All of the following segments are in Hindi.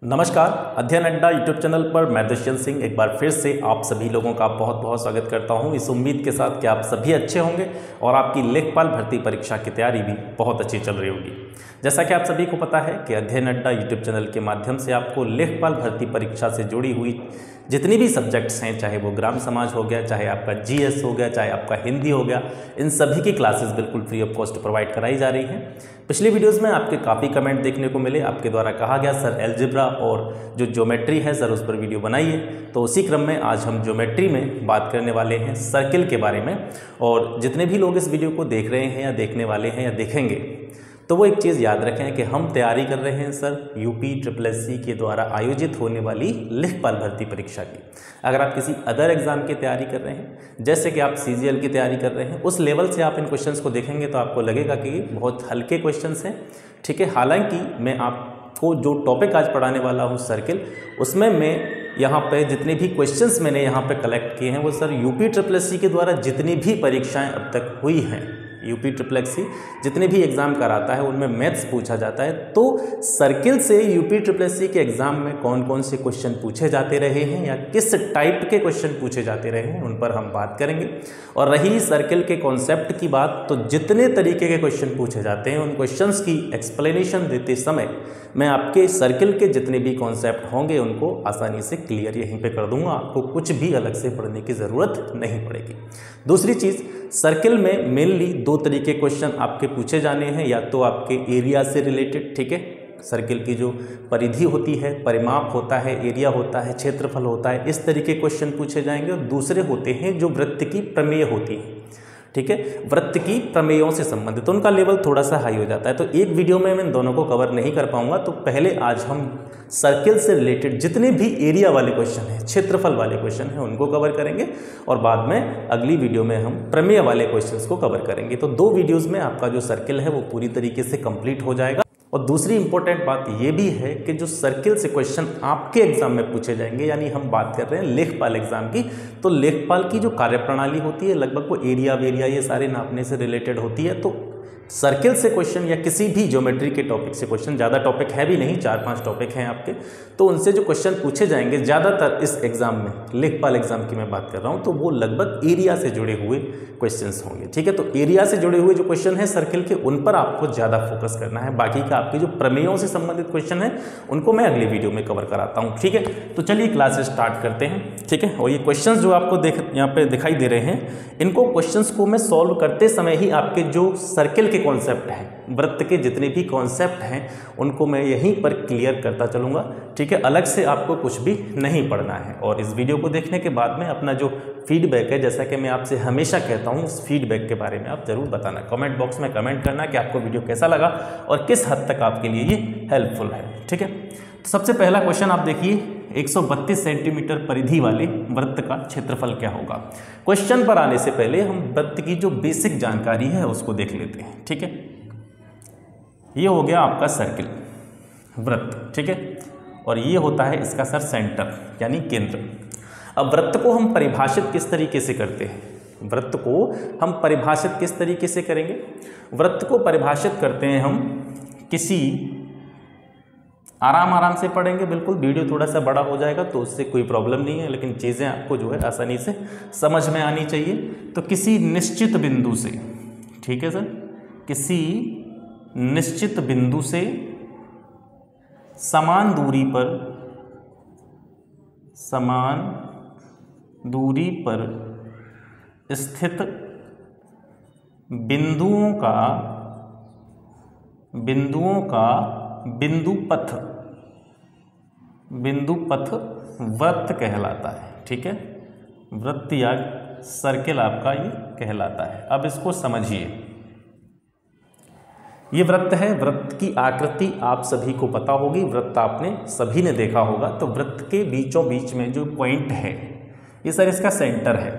नमस्कार, अध्ययन अड्डा यूट्यूब चैनल पर मैं दुष्यंत सिंह एक बार फिर से आप सभी लोगों का बहुत बहुत स्वागत करता हूं, इस उम्मीद के साथ कि आप सभी अच्छे होंगे और आपकी लेखपाल भर्ती परीक्षा की तैयारी भी बहुत अच्छी चल रही होगी। जैसा कि आप सभी को पता है कि अध्ययन अड्डा यूट्यूब चैनल के माध्यम से आपको लेखपाल भर्ती परीक्षा से जुड़ी हुई जितनी भी सब्जेक्ट्स हैं, चाहे वो ग्राम समाज हो गया, चाहे आपका जीएस हो गया, चाहे आपका हिंदी हो गया, इन सभी की क्लासेस बिल्कुल फ्री ऑफ कॉस्ट प्रोवाइड कराई जा रही हैं। पिछली वीडियोस में आपके काफ़ी कमेंट देखने को मिले, आपके द्वारा कहा गया सर एलजेब्रा और जो ज्योमेट्री है सर उस पर वीडियो बनाइए। तो उसी क्रम में आज हम ज्योमेट्री में बात करने वाले हैं सर्किल के बारे में। और जितने भी लोग इस वीडियो को देख रहे हैं या देखने वाले हैं या देखेंगे, तो वो एक चीज़ याद रखें कि हम तैयारी कर रहे हैं सर यूपीएससी के द्वारा आयोजित होने वाली लेखपाल भर्ती परीक्षा की। अगर आप किसी अदर एग्जाम की तैयारी कर रहे हैं, जैसे कि आप सीजीएल की तैयारी कर रहे हैं, उस लेवल से आप इन क्वेश्चंस को देखेंगे तो आपको लगेगा कि बहुत हल्के क्वेश्चंस हैं। ठीक है, हालांकि मैं आपको जो टॉपिक आज पढ़ाने वाला हूँ सर्किल, उसमें मैं यहाँ पे जितने भी क्वेश्चंस मैंने यहाँ पे कलेक्ट किए हैं वो सर यूपीएससी के द्वारा जितनी भी परीक्षाएँ अब तक हुई हैं, यूपीएससी जितने भी एग्ज़ाम कराता है उनमें मैथ्स पूछा जाता है। तो सर्किल से यूपीएससी के एग्ज़ाम में कौन कौन से क्वेश्चन पूछे जाते रहे हैं या किस टाइप के क्वेश्चन पूछे जाते रहे हैं, उन पर हम बात करेंगे। और रही सर्किल के कॉन्सेप्ट की बात, तो जितने तरीके के क्वेश्चन पूछे जाते हैं उन क्वेश्चंस की एक्सप्लेनेशन देते समय मैं आपके सर्किल के जितने भी कॉन्सेप्ट होंगे उनको आसानी से क्लियर यहीं पे कर दूंगा। आपको कुछ भी अलग से पढ़ने की ज़रूरत नहीं पड़ेगी। दूसरी चीज़, सर्किल में मेनली दो तरीके क्वेश्चन आपके पूछे जाने हैं, या तो आपके एरिया से रिलेटेड, ठीक है, सर्किल की जो परिधि होती है, परिमाप होता है, एरिया होता है, क्षेत्रफल होता है, इस तरीके क्वेश्चन पूछे जाएंगे। और दूसरे होते हैं जो वृत्त की प्रमेय होती है, ठीक है, वृत्त की प्रमेयों से संबंधित, तो उनका लेवल थोड़ा सा हाई हो जाता है। तो एक वीडियो में मैं दोनों को कवर नहीं कर पाऊंगा, तो पहले आज हम सर्किल से रिलेटेड जितने भी एरिया वाले क्वेश्चन हैं, क्षेत्रफल वाले क्वेश्चन हैं, उनको कवर करेंगे और बाद में अगली वीडियो में हम प्रमेय वाले क्वेश्चंस को कवर करेंगे। तो दो वीडियोज़ में आपका जो सर्किल है वो पूरी तरीके से कंप्लीट हो जाएगा। और दूसरी इंपॉर्टेंट बात ये भी है कि जो सर्किल से क्वेश्चन आपके एग्जाम में पूछे जाएंगे, यानी हम बात कर रहे हैं लेखपाल एग्जाम की, तो लेखपाल की जो कार्यप्रणाली होती है लगभग वो एरिया वेरिया ये सारे नापने से रिलेटेड होती है। तो सर्किल से क्वेश्चन या किसी भी ज्योमेट्री के टॉपिक से क्वेश्चन, ज़्यादा टॉपिक है भी नहीं, 4-5 टॉपिक हैं आपके, तो उनसे जो क्वेश्चन पूछे जाएंगे ज़्यादातर इस एग्जाम में, लेखपाल एग्जाम की मैं बात कर रहा हूँ, तो वो लगभग एरिया से जुड़े हुए क्वेश्चंस होंगे। ठीक है, तो एरिया से जुड़े हुए जो क्वेश्चन हैं सर्किल के, उन पर आपको ज़्यादा फोकस करना है। बाकी का आपके जो प्रमेयों से संबंधित क्वेश्चन है उनको मैं अगली वीडियो में कवर कराता हूँ। ठीक है, तो चलिए क्लासेस स्टार्ट करते हैं। ठीक है, और ये क्वेश्चन जो आपको यहाँ पे दिखाई दे रहे हैं, इनको क्वेश्चंस को मैं सॉल्व करते समय ही आपके जो सर्किल के कॉन्सेप्ट हैं, वृत्त के जितने भी कॉन्सेप्ट हैं, उनको मैं यहीं पर क्लियर करता चलूँगा। ठीक है, अलग से आपको कुछ भी नहीं पढ़ना है। और इस वीडियो को देखने के बाद में अपना जो फीडबैक है, जैसा कि मैं आपसे हमेशा कहता हूँ, उस फीडबैक के बारे में आप ज़रूर बताना, कमेंट बॉक्स में कमेंट करना कि आपको वीडियो कैसा लगा और किस हद तक आपके लिए ये हेल्पफुल है। ठीक है, तो सबसे पहला क्वेश्चन आप देखिए, 132 सेंटीमीटर परिधि वाले वृत्त का क्षेत्रफल क्या होगा। क्वेश्चन पर आने से पहले हम वृत्त की जो बेसिक जानकारी है उसको देख लेते हैं। ठीक है, ये हो गया आपका सर्किल वृत्त, ठीक है, और ये होता है इसका सर सेंटर यानी केंद्र। अब वृत्त को हम परिभाषित किस तरीके से करते हैं, वृत्त को हम परिभाषित किस तरीके से करेंगे, वृत्त को परिभाषित करते हैं हम किसी, आराम से पढ़ेंगे, बिल्कुल वीडियो थोड़ा सा बड़ा हो जाएगा तो उससे कोई प्रॉब्लम नहीं है, लेकिन चीज़ें आपको जो है आसानी से समझ में आनी चाहिए। तो किसी निश्चित बिंदु से, ठीक है सर, किसी निश्चित बिंदु से समान दूरी पर स्थित बिंदुओं का बिंदु पथ वृत्त कहलाता है। ठीक है, वृत्त या सर्किल आपका ये कहलाता है। अब इसको समझिए, ये वृत्त है, वृत्त की आकृति आप सभी को पता होगी, वृत्त आपने सभी ने देखा होगा। तो वृत्त के बीचों बीच में जो पॉइंट है ये सर इसका सेंटर है।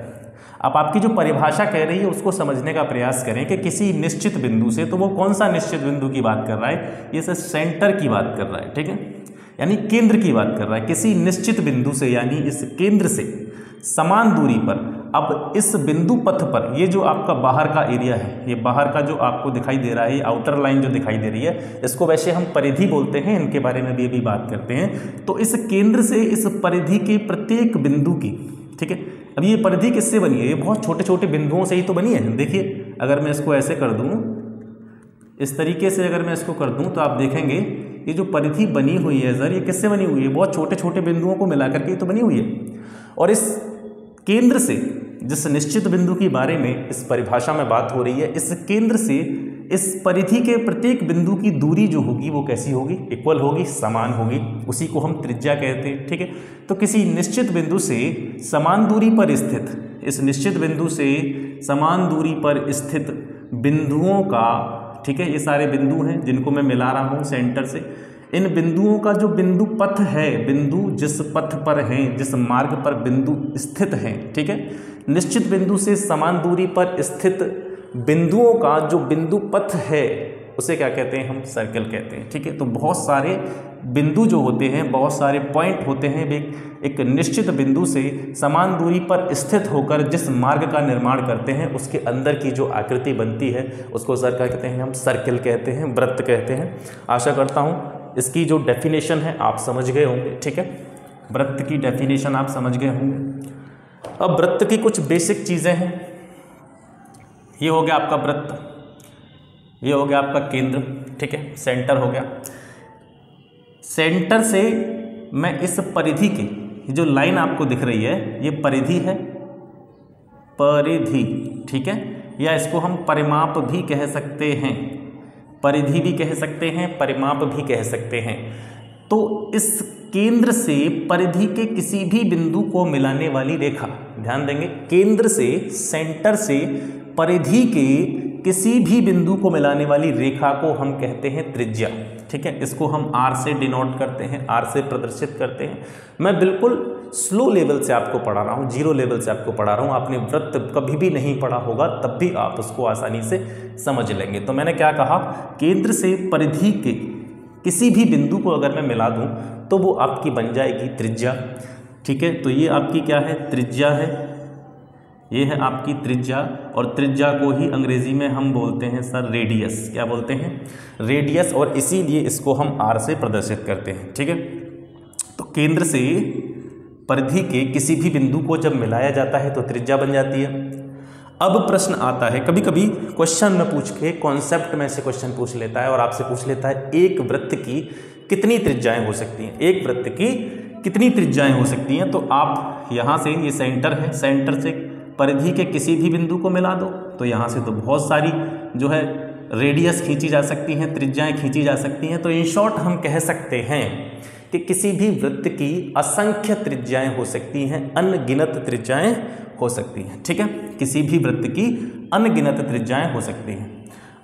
अब आपकी जो परिभाषा कह रही है उसको समझने का प्रयास करें कि किसी निश्चित बिंदु से, तो वो कौन सा निश्चित बिंदु की बात कर रहा है, ये सर सेंटर की बात कर रहा है। ठीक है, यानी केंद्र की बात कर रहा है। किसी निश्चित बिंदु से यानी इस केंद्र से समान दूरी पर अब इस बिंदु पथ पर ये जो आपका बाहर का एरिया है, ये बाहर का जो आपको दिखाई दे रहा है, ये आउटर लाइन जो दिखाई दे रही है, इसको वैसे हम परिधि बोलते हैं, इनके बारे में भी अभी बात करते हैं। तो इस केंद्र से इस परिधि के प्रत्येक बिंदु की, ठीक है, अब ये परिधि किससे बनी है? ये बहुत छोटे छोटे बिंदुओं से ही तो बनी है। देखिए अगर मैं इसको ऐसे कर दूं, इस तरीके से अगर मैं इसको कर दूं तो आप देखेंगे ये जो परिधि बनी हुई है सर, ये किससे बनी हुई है? बहुत छोटे छोटे बिंदुओं को मिलाकर के तो बनी हुई है। और इस केंद्र से जिस निश्चित बिंदु के बारे में इस परिभाषा में बात हो रही है, इस केंद्र से इस परिधि के प्रत्येक बिंदु की दूरी जो होगी वो कैसी होगी? इक्वल होगी, समान होगी। उसी को हम त्रिज्या कहते हैं, ठीक है। तो किसी निश्चित बिंदु से समान दूरी पर स्थित, इस निश्चित बिंदु से समान दूरी पर स्थित बिंदुओं का, ठीक है, ये सारे बिंदु हैं जिनको मैं मिला रहा हूँ सेंटर से, इन बिंदुओं का जो बिंदु पथ है, बिंदु जिस पथ पर हैं, जिस मार्ग पर बिंदु स्थित हैं, ठीक है, निश्चित बिंदु से समान दूरी पर स्थित बिंदुओं का जो बिंदु पथ है उसे क्या कहते हैं? हम सर्कल कहते हैं, ठीक है। तो बहुत सारे बिंदु जो होते हैं, बहुत सारे पॉइंट होते हैं, वे एक निश्चित बिंदु से समान दूरी पर स्थित होकर जिस मार्ग का निर्माण करते हैं उसके अंदर की जो आकृति बनती है उसको सर क्या कहते हैं? हम सर्कल कहते हैं, वृत्त कहते हैं। आशा करता हूँ इसकी जो डेफिनेशन है आप समझ गए होंगे, ठीक है। वृत्त की डेफिनेशन आप समझ गए होंगे। अब वृत्त की कुछ बेसिक चीज़ें हैं। ये हो गया आपका वृत्त, ये हो गया आपका केंद्र, ठीक है, सेंटर हो गया। सेंटर से मैं इस परिधि की जो लाइन आपको दिख रही है ये परिधि है, परिधि, ठीक है, या इसको हम परिमाप भी कह सकते हैं, परिधि भी कह सकते हैं, परिमाप भी कह सकते हैं। तो इस केंद्र से परिधि के किसी भी बिंदु को मिलाने वाली रेखा, ध्यान देंगे, केंद्र से, सेंटर से परिधि के किसी भी बिंदु को मिलाने वाली रेखा को हम कहते हैं त्रिज्या, ठीक है। इसको हम R से डिनोट करते हैं, R से प्रदर्शित करते हैं। मैं बिल्कुल स्लो लेवल से आपको पढ़ा रहा हूँ, जीरो लेवल से आपको पढ़ा रहा हूँ। आपने वृत्त कभी भी नहीं पढ़ा होगा तब भी आप उसको आसानी से समझ लेंगे। तो मैंने क्या कहा, केंद्र से परिधि के किसी भी बिंदु को अगर मैं मिला दूँ तो वो आपकी बन जाएगी त्रिज्या, ठीक है। तो ये आपकी क्या है? त्रिज्या है, ये है आपकी त्रिज्या। और त्रिज्या को ही अंग्रेजी में हम बोलते हैं सर रेडियस। क्या बोलते हैं? रेडियस। और इसीलिए इसको हम R से प्रदर्शित करते हैं, ठीक है। तो केंद्र से परिधि के किसी भी बिंदु को जब मिलाया जाता है तो त्रिज्या बन जाती है। अब प्रश्न आता है, कभी कभी क्वेश्चन में पूछ के, कॉन्सेप्ट में से क्वेश्चन पूछ लेता है और आपसे पूछ लेता है एक वृत्त की कितनी त्रिज्याएं हो सकती हैं, एक वृत्त की कितनी त्रिज्याएं हो सकती हैं। तो आप यहाँ से, ये सेंटर है, सेंटर से परिधि के किसी भी बिंदु को मिला दो तो यहाँ से तो बहुत सारी जो है रेडियस खींची जा सकती हैं, त्रिज्याएं खींची जा सकती हैं। तो इन शॉर्ट हम कह सकते हैं कि किसी भी वृत्त की असंख्य त्रिज्याएं हो सकती हैं, अनगिनत त्रिज्याएं हो सकती हैं, ठीक है। किसी भी वृत्त की अनगिनत त्रिज्याएं हो सकती हैं।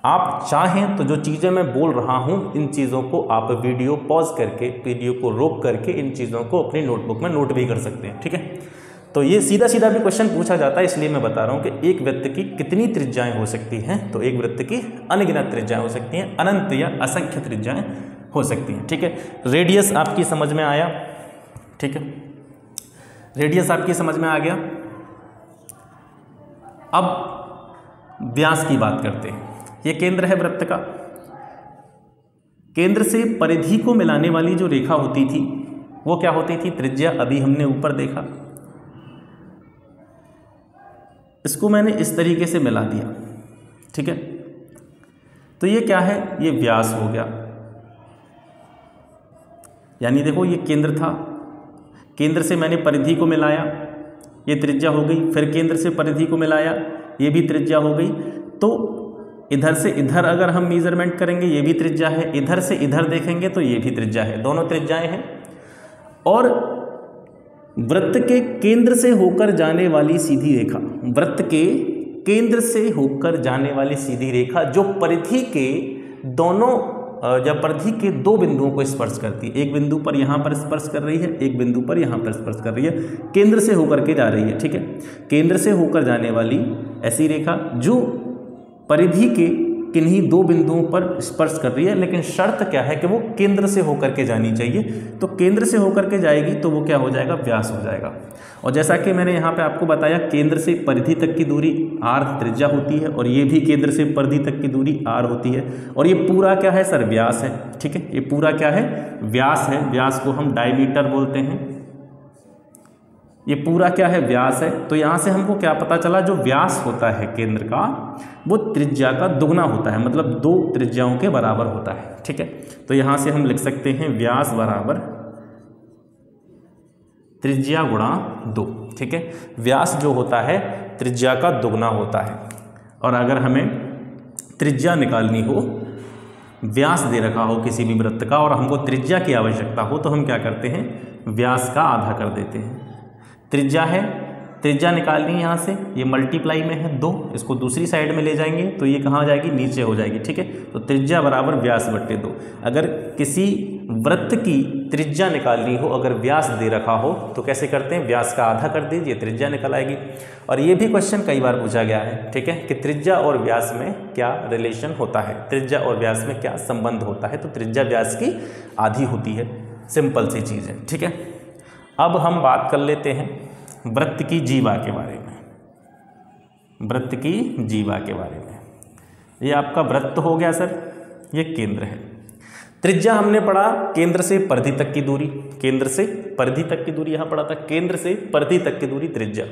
आप चाहें तो जो चीज़ें मैं बोल रहा हूँ, इन चीज़ों को आप वीडियो पॉज करके, वीडियो को रोक करके इन चीज़ों को अपनी नोटबुक में नोट भी कर सकते हैं, ठीक है। तो ये सीधा सीधा भी क्वेश्चन पूछा जाता है, इसलिए मैं बता रहा हूँ कि एक वृत्त की कितनी त्रिज्याएं हो सकती हैं। तो एक वृत्त की अनगिनत त्रिज्याएं हो सकती हैं, अनंत या असंख्य त्रिज्याएं हो सकती हैं, ठीक है। रेडियस आपकी समझ में आया, ठीक है, रेडियस आपकी समझ में आ गया। अब व्यास की बात करते हैं। ये केंद्र है वृत्त का, केंद्र से परिधि को मिलाने वाली जो रेखा होती थी वो क्या होती थी? त्रिज्या। अभी हमने ऊपर देखा, इसको मैंने इस तरीके से मिला दिया, ठीक है। तो ये क्या है? ये व्यास हो गया। यानी देखो ये केंद्र था, केंद्र से मैंने परिधि को मिलाया, ये त्रिज्या हो गई। फिर केंद्र से परिधि को मिलाया, ये भी त्रिज्या हो गई। तो इधर से इधर अगर हम मेजरमेंट करेंगे ये भी त्रिज्या है, इधर से इधर देखेंगे तो ये भी त्रिज्या है, दोनों त्रिज्याएं हैं। और वृत्त के केंद्र से होकर जाने वाली सीधी रेखा, वृत्त के केंद्र से होकर जाने वाली सीधी रेखा जो परिधि के दोनों या परिधि के दो बिंदुओं को स्पर्श करती है, एक बिंदु पर यहाँ पर स्पर्श कर रही है, एक बिंदु पर यहाँ पर स्पर्श कर रही है, केंद्र से होकर के जा रही है, ठीक है। केंद्र से होकर जाने वाली ऐसी रेखा जो परिधि के किन्हीं दो बिंदुओं पर स्पर्श कर रही है, लेकिन शर्त क्या है कि वो केंद्र से होकर के जानी चाहिए। तो केंद्र से होकर के जाएगी तो वो क्या हो जाएगा, व्यास हो जाएगा। और जैसा कि मैंने यहाँ पे आपको बताया, केंद्र से परिधि तक की दूरी r त्रिज्या होती है, और ये भी केंद्र से परिधि तक की दूरी r होती है, और ये पूरा क्या है सर, व्यास है। ठीक है, ये पूरा क्या है, व्यास है। व्यास को हम डायमीटर बोलते हैं। ये पूरा क्या है, व्यास है। तो यहाँ से हमको क्या पता चला, जो व्यास होता है केंद्र का वो त्रिज्या का दुगना होता है, मतलब 2 त्रिज्याओं के बराबर होता है। ठीक है, तो यहाँ से हम लिख सकते हैं व्यास बराबर त्रिज्या गुणा 2। ठीक है, व्यास जो होता है त्रिज्या का दुगना होता है। और अगर हमें त्रिज्या निकालनी हो, व्यास दे रखा हो किसी भी वृत्त का और हमको त्रिज्या की आवश्यकता हो, तो हम क्या करते हैं, व्यास का आधा कर देते हैं। त्रिज्या है, त्रिज्या निकालनी है यहाँ से, ये मल्टीप्लाई में है 2, इसको दूसरी साइड में ले जाएंगे तो ये कहाँ जाएगी, नीचे हो जाएगी। ठीक है, तो त्रिज्या बराबर व्यास बट्टे 2। अगर किसी वृत्त की त्रिज्या निकालनी हो, अगर व्यास दे रखा हो तो कैसे करते हैं, व्यास का आधा कर दीजिए, त्रिज्या निकल आएगी। और ये भी क्वेश्चन कई बार पूछा गया है, ठीक है, कि त्रिज्या और व्यास में क्या रिलेशन होता है, त्रिज्या और व्यास में क्या संबंध होता है। तो त्रिज्या व्यास की आधी होती है, सिंपल सी चीज़ है। ठीक है, अब हम बात कर लेते हैं वृत्त की जीवा के बारे में। वृत्त की जीवा के बारे में, ये आपका वृत्त हो गया सर, ये केंद्र है। त्रिज्या हमने पढ़ा केंद्र से परिधि तक की दूरी, केंद्र से परिधि तक की दूरी यहाँ पढ़ा था, केंद्र से परिधि तक की दूरी त्रिज्या।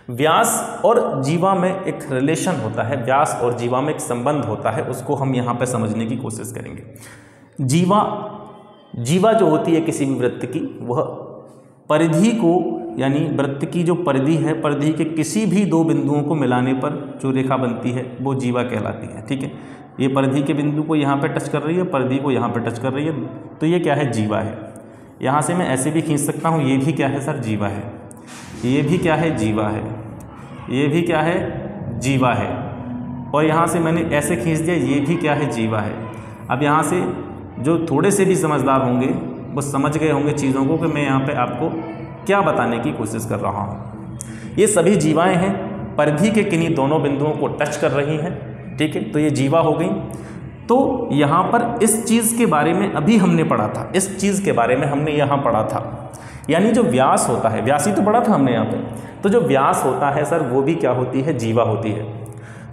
व्यास और जीवा में एक रिलेशन होता है, व्यास और जीवा में एक संबंध होता है, उसको हम यहाँ पे समझने की कोशिश करेंगे। जीवा जो होती है किसी भी वृत्त की, वह परिधि को, यानी वृत्त की जो परिधि है, परिधि के किसी भी 2 बिंदुओं को मिलाने पर जो रेखा बनती है वो जीवा कहलाती है। ठीक है, ये परिधि के बिंदु को यहाँ पे टच कर रही है, परिधि को यहाँ पे टच कर रही है, तो ये क्या है, जीवा है। यहाँ से मैं ऐसे भी खींच सकता हूँ, ये भी क्या है सर, जीवा है। ये भी क्या है, जीवा है। ये भी क्या है, जीवा है। और यहाँ से मैंने ऐसे खींच दिया, ये भी क्या है, जीवा है। अब यहाँ से जो थोड़े से भी समझदार होंगे वो समझ गए होंगे चीज़ों को कि मैं यहाँ पे आपको क्या बताने की कोशिश कर रहा हूँ। ये सभी जीवाएं हैं, परिधि के किन्हीं दोनों बिंदुओं को टच कर रही हैं। ठीक है, तो ये जीवा हो गई। तो यहाँ पर इस चीज़ के बारे में अभी हमने पढ़ा था, इस चीज़ के बारे में हमने यहाँ पढ़ा था, यानी जो व्यास होता है, व्यास ही तो पढ़ा था हमने यहाँ पे, तो जो व्यास होता है सर वो भी क्या होती है, जीवा होती है।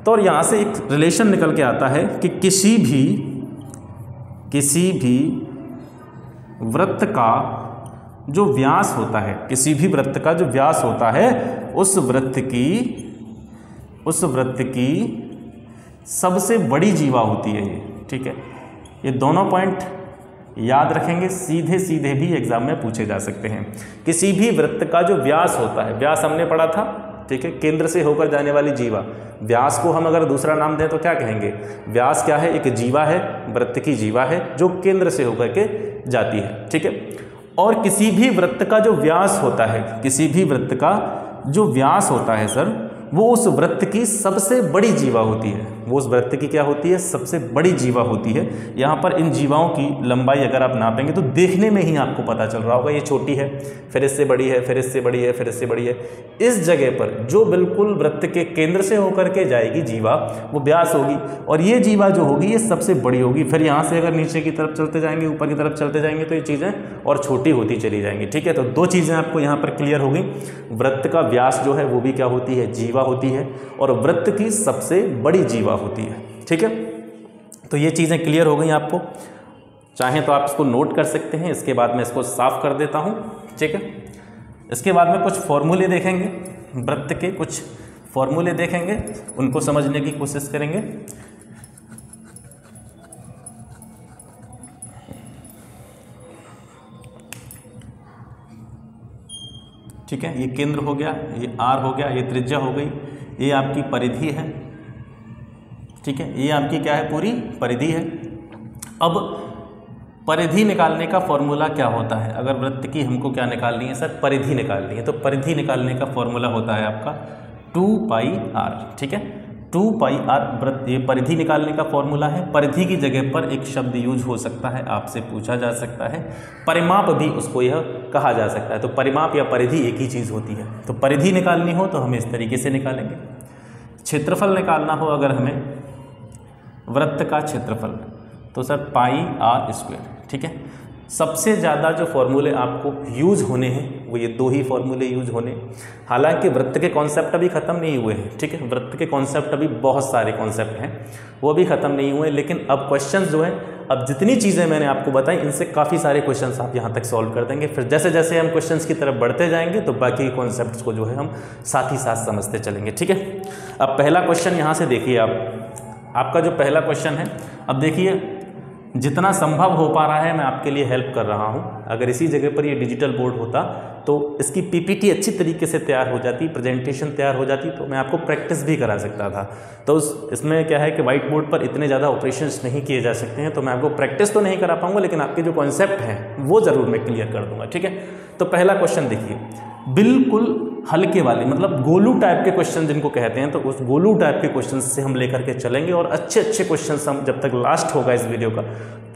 तो और यहाँ से एक रिलेशन निकल के आता है कि किसी भी वृत्त का जो व्यास होता है, किसी भी वृत्त का जो व्यास होता है, उस वृत्त की सबसे बड़ी जीवा होती है ये। ठीक है, ये दोनों पॉइंट याद रखेंगे, सीधे सीधे भी एग्जाम में पूछे जा सकते हैं। किसी भी वृत्त का जो व्यास होता है, व्यास हमने पढ़ा था, ठीक है, केंद्र से होकर जाने वाली जीवा। व्यास को हम अगर दूसरा नाम दें तो क्या कहेंगे, व्यास क्या है, एक जीवा है, वृत्त की जीवा है जो केंद्र से होकर के जाती है। ठीक है, और किसी भी वृत्त का जो व्यास होता है, किसी भी वृत्त का जो व्यास होता है सर, वो उस वृत्त की सबसे बड़ी जीवा होती है। वो उस वृत्त की क्या होती है, सबसे बड़ी जीवा होती है। यहाँ पर इन जीवाओं की लंबाई अगर आप नापेंगे तो देखने में ही आपको पता चल रहा होगा, ये छोटी है, फिर इससे बड़ी है, फिर इससे बड़ी है, फिर इससे बड़ी है। इस जगह पर जो बिल्कुल वृत्त के केंद्र से होकर के जाएगी जीवा, वो व्यास होगी, और ये जीवा जो होगी ये सबसे बड़ी होगी। फिर यहाँ से अगर नीचे की तरफ चलते जाएंगे, ऊपर की तरफ चलते जाएंगे, तो ये चीज़ें और छोटी होती चली जाएंगी। ठीक है, तो 2 चीज़ें आपको यहाँ पर क्लियर हो गई। वृत्त का व्यास जो है वो भी क्या होती है, जीवा होती है, और वृत्त की सबसे बड़ी जीवा होती है। ठीक है, तो ये चीज़ें क्लियर हो गई आपको। चाहें तो आप इसको नोट कर सकते हैं, इसके बाद मैं इसको साफ कर देता हूँ। ठीक है, इसके बाद में कुछ फॉर्मूले देखेंगे, वृत्त के कुछ फॉर्मूले देखेंगे, उनको समझने की कोशिश करेंगे। ठीक है, ये केंद्र हो गया, ये आर हो गया, ये त्रिज्या हो गई, ये आपकी परिधि है। ठीक है, ये आपकी क्या है, पूरी परिधि है। अब परिधि निकालने का फॉर्मूला क्या होता है, अगर वृत्त की हमको क्या निकालनी है सर, परिधि निकालनी है, तो परिधि निकालने का फॉर्मूला होता है आपका 2πr। ठीक है, 2πr वृत्त, ये परिधि निकालने का फॉर्मूला है। परिधि की जगह पर एक शब्द यूज हो सकता है, आपसे पूछा जा सकता है, परिमाप भी उसको यह कहा जा सकता है। तो परिमाप या परिधि एक ही चीज़ होती है। तो परिधि निकालनी हो तो हम इस तरीके से निकालेंगे। क्षेत्रफल निकालना हो अगर हमें, वृत्त का क्षेत्रफल, तो सर पाई आर स्क्वायर। ठीक है, सबसे ज़्यादा जो फॉर्मूले आपको यूज होने हैं वो ये दो ही फॉर्मूले यूज होने। हालांकि वृत्त के कॉन्सेप्ट अभी ख़त्म नहीं हुए हैं। ठीक है, वृत्त के कॉन्सेप्ट अभी बहुत सारे कॉन्सेप्ट हैं, वो भी ख़त्म नहीं हुए, लेकिन अब क्वेश्चंस जो हैं, अब जितनी चीज़ें मैंने आपको बताई इनसे काफ़ी सारे क्वेश्चंस आप यहाँ तक सॉल्व कर देंगे। फिर जैसे जैसे हम क्वेश्चंस की तरफ बढ़ते जाएंगे तो बाकी कॉन्सेप्ट्स को जो है हम साथ ही साथ समझते चलेंगे। ठीक है, अब पहला क्वेश्चन यहाँ से देखिए आपका जो पहला क्वेश्चन है, अब देखिए जितना संभव हो पा रहा है मैं आपके लिए हेल्प कर रहा हूँ। अगर इसी जगह पर ये डिजिटल बोर्ड होता तो इसकी पीपीटी अच्छी तरीके से तैयार हो जाती, प्रेजेंटेशन तैयार हो जाती, तो मैं आपको प्रैक्टिस भी करा सकता था। तो इसमें क्या है कि वाइट बोर्ड पर इतने ज़्यादा ऑपरेशंस नहीं किए जा सकते हैं, तो मैं आपको प्रैक्टिस तो नहीं करा पाऊँगा, लेकिन आपके जो कॉन्सेप्ट हैं वो ज़रूर मैं क्लियर कर दूँगा। ठीक है, तो पहला क्वेश्चन देखिए, बिल्कुल हल्के वाले मतलब गोलू टाइप के क्वेश्चन जिनको कहते हैं, तो उस गोलू टाइप के क्वेश्चन से हम लेकर के चलेंगे और अच्छे अच्छे क्वेश्चन हम जब तक लास्ट होगा इस वीडियो का,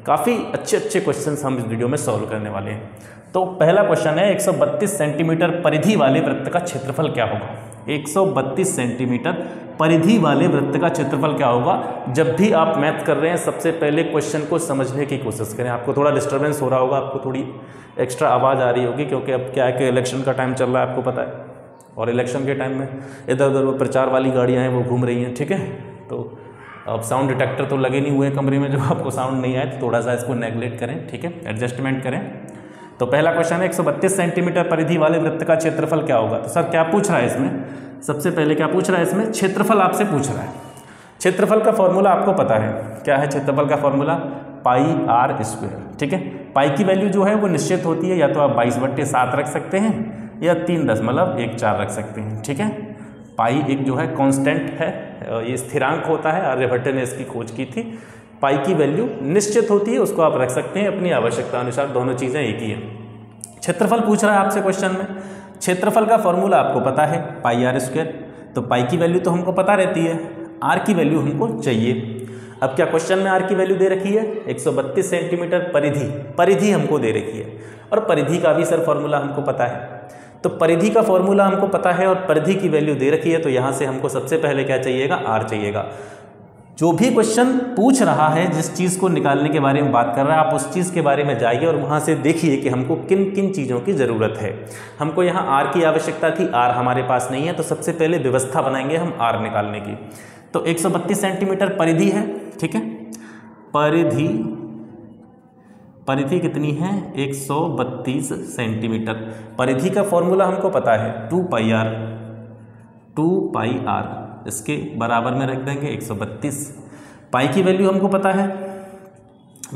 काफ़ी अच्छे अच्छे क्वेश्चन हम इस वीडियो में सॉल्व करने वाले हैं। तो पहला क्वेश्चन है 132 सेंटीमीटर परिधि वाले वृत्त का क्षेत्रफल क्या होगा। 132 सेंटीमीटर परिधि वाले वृत्त का क्षेत्रफल क्या होगा। जब भी आप मैथ कर रहे हैं सबसे पहले क्वेश्चन को समझने की कोशिश करें। आपको थोड़ा डिस्टर्बेंस हो रहा होगा, आपको थोड़ी एक्स्ट्रा आवाज़ आ रही होगी, क्योंकि अब क्या है कि इलेक्शन का टाइम चल रहा है, आपको पता है, और इलेक्शन के टाइम में इधर उधर वो प्रचार वाली गाड़ियाँ हैं वो घूम रही हैं। ठीक है, तो अब साउंड डिटेक्टर तो लगे नहीं हुए हैं कमरे में, जो आपको साउंड नहीं आए तो थोड़ा सा इसको नेगलेक्ट करें। ठीक है, एडजस्टमेंट करें। तो पहला क्वेश्चन है 132 सेंटीमीटर परिधि वाले वृत्त का क्षेत्रफल क्या होगा। तो सर क्या पूछ रहा है इसमें, सबसे पहले क्या पूछ रहा है इसमें, क्षेत्रफल आपसे पूछ रहा है। क्षेत्रफल का फॉर्मूला आपको पता है, क्या है क्षेत्रफल का फॉर्मूला, पाई आर स्क्वायर। ठीक है, पाई की वैल्यू जो है वो निश्चित होती है, या तो आप 22/7 रख सकते हैं या 3.14 रख सकते हैं। ठीक है, पाई एक जो है कांस्टेंट है, ये स्थिरांक होता है, आर्यभट्ट ने इसकी खोज की थी। पाई की वैल्यू निश्चित होती है, उसको आप रख सकते हैं अपनी आवश्यकता अनुसार, दोनों चीज़ें एक ही हैं। क्षेत्रफल पूछ रहा है आपसे क्वेश्चन में, क्षेत्रफल का फॉर्मूला आपको पता है पाई आर स्क्वायर। तो पाई की वैल्यू तो हमको पता रहती है, आर की वैल्यू हमको चाहिए। अब क्या क्वेश्चन में आर की वैल्यू दे रखी है 132 सेंटीमीटर परिधि हमको दे रखी है, और परिधि का भी सर फॉर्मूला हमको पता है। तो परिधि का फॉर्मूला हमको पता है और परिधि की वैल्यू दे रखी है, तो यहाँ से हमको सबसे पहले क्या चाहिएगा, आर चाहिएगा। जो भी क्वेश्चन पूछ रहा है, जिस चीज़ को निकालने के बारे में बात कर रहा है, आप उस चीज़ के बारे में जाइए और वहाँ से देखिए कि हमको किन किन चीज़ों की ज़रूरत है। हमको यहाँ आर की आवश्यकता थी, आर हमारे पास नहीं है, तो सबसे पहले व्यवस्था बनाएंगे हम आर निकालने की। तो 132 सेंटीमीटर परिधि है। ठीक है, परिधि कितनी है, 132 सेंटीमीटर। परिधि का फॉर्मूला हमको पता है 2 पाई आर, इसके बराबर में रख देंगे 132। पाई की वैल्यू हमको पता है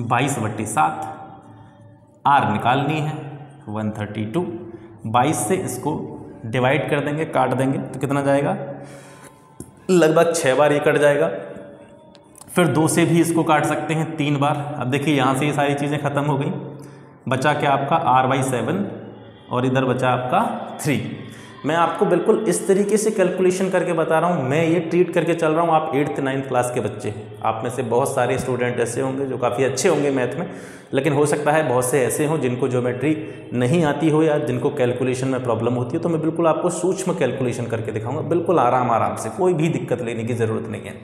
22/7, आर निकालनी है 132। 22 से इसको डिवाइड कर देंगे, काट देंगे, तो कितना जाएगा, लगभग 6 बार ये कट जाएगा। फिर 2 से भी इसको काट सकते हैं 3 बार। अब देखिए यहाँ से ये सारी चीज़ें ख़त्म हो गई, बचा क्या आपका r/7 और इधर बचा आपका 3। मैं आपको बिल्कुल इस तरीके से कैलकुलेशन करके बता रहा हूँ, मैं ये ट्रीट करके चल रहा हूँ। आप 8th 9th क्लास के बच्चे, आप में से बहुत सारे स्टूडेंट ऐसे होंगे जो काफ़ी अच्छे होंगे मैथ में, लेकिन हो सकता है बहुत से ऐसे हों जिनको ज्योमेट्री नहीं आती हो या जिनको कैलकुलेशन में प्रॉब्लम होती है। तो मैं बिल्कुल आपको सूक्ष्म कैलकुलेशन करके दिखाऊंगा, बिल्कुल आराम से, कोई भी दिक्कत लेने की ज़रूरत नहीं है।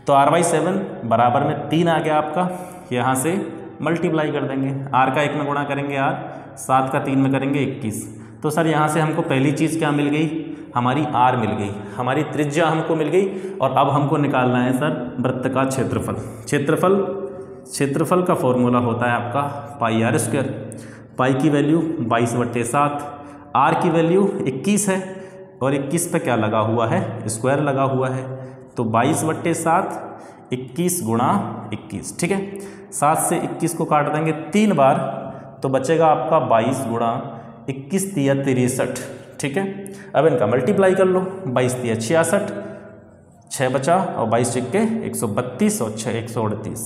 तो r/7 बराबर में 3 आ गया आपका, यहाँ से मल्टीप्लाई कर देंगे, r का 1 में गुणा करेंगे r, 7 का 3 में करेंगे 21। तो सर यहाँ से हमको पहली चीज़ क्या मिल गई, हमारी r मिल गई, हमारी त्रिज्या हमको मिल गई। और अब हमको निकालना है सर वृत्त का क्षेत्रफल। क्षेत्रफल का फॉर्मूला होता है आपका पाई आर स्क्वायर। पाई की वैल्यू 22/7, r की वैल्यू 21 है, और 21 पे क्या लगा हुआ है, स्क्वायर लगा हुआ है। तो 22/7 21 गुणा 21। ठीक है, 7 से 21 को काट देंगे 3 बार, तो बचेगा आपका 22 गुणा 21 × 63। ठीक है, अब इनका मल्टीप्लाई कर लो, 22 × 66, 6 बचा, और 22 × 132 और 6 138,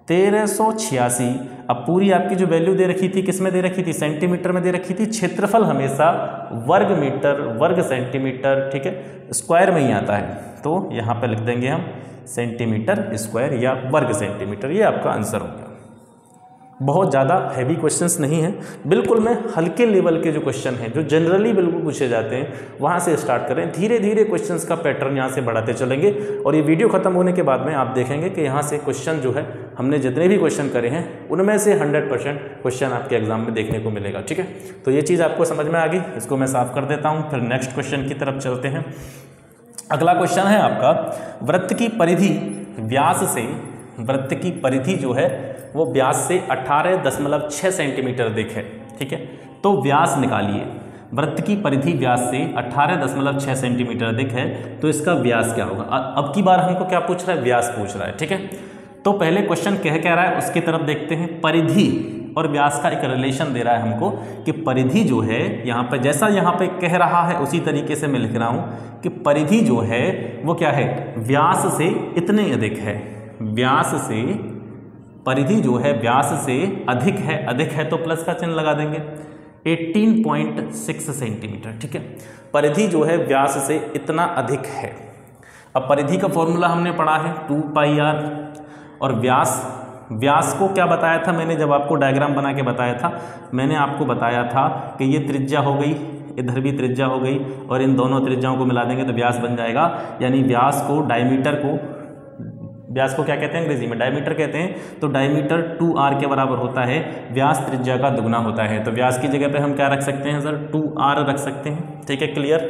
1386। अब पूरी आपकी जो वैल्यू दे रखी थी किस में दे रखी थी, सेंटीमीटर में दे रखी थी। क्षेत्रफल हमेशा वर्ग मीटर, वर्ग सेंटीमीटर, ठीक है, स्क्वायर में ही आता है, तो यहाँ पे लिख देंगे हम सेंटीमीटर स्क्वायर या वर्ग सेंटीमीटर। ये आपका आंसर हो गया। बहुत ज़्यादा हैवी क्वेश्चंस नहीं हैं, बिल्कुल मैं हल्के लेवल के जो क्वेश्चन हैं जो जनरली बिल्कुल पूछे जाते हैं वहाँ से स्टार्ट करें। धीरे धीरे क्वेश्चंस का पैटर्न यहाँ से बढ़ाते चलेंगे और ये वीडियो खत्म होने के बाद में आप देखेंगे कि यहाँ से क्वेश्चन जो है हमने जितने भी क्वेश्चन करे हैं उनमें से 100% क्वेश्चन आपके एग्जाम में देखने को मिलेगा। ठीक है, तो ये चीज़ आपको समझ में आ गई, इसको मैं साफ कर देता हूँ, फिर नेक्स्ट क्वेश्चन की तरफ चलते हैं। अगला क्वेश्चन है आपका, वृत्त की परिधि व्यास से, वृत्त की परिधि जो है वो व्यास से 18.6 सेंटीमीटर अधिक है। ठीक है, तो व्यास निकालिए। वृत्त की परिधि व्यास से 18.6 सेंटीमीटर अधिक है तो इसका व्यास क्या होगा। अब की बार हमको क्या पूछ रहा है, व्यास पूछ रहा है। ठीक है, तो पहले क्वेश्चन कह रहा है उसकी तरफ देखते हैं। परिधि और व्यास का एक रिलेशन दे रहा है हमको कि परिधि जो है यहाँ पर, जैसा यहाँ पे कह रहा है उसी तरीके से मैं लिख रहा हूँ कि परिधि जो है वो क्या है, व्यास से इतने अधिक है। व्यास से, परिधि जो है व्यास से अधिक है, अधिक है तो प्लस का चिन्ह लगा देंगे, 18.6 सेंटीमीटर। ठीक है, परिधि जो है व्यास से इतना अधिक है। अब परिधि का फॉर्मूला हमने पढ़ा है 2πr, और व्यास को क्या बताया था मैंने, जब आपको डायग्राम बना के बताया था, मैंने आपको बताया था कि ये त्रिज्या हो गई, इधर भी त्रिज्या हो गई, और इन दोनों त्रिज्याओं को मिला देंगे तो व्यास बन जाएगा। यानी व्यास को, डायमीटर को, व्यास को क्या कहते हैं अंग्रेजी में, डायमीटर कहते हैं। तो डायमीटर 2r के बराबर होता है, व्यास त्रिज्या का दुगना होता है। तो व्यास की जगह पे हम क्या रख सकते हैं सर, 2r रख सकते हैं। ठीक है, क्लियर।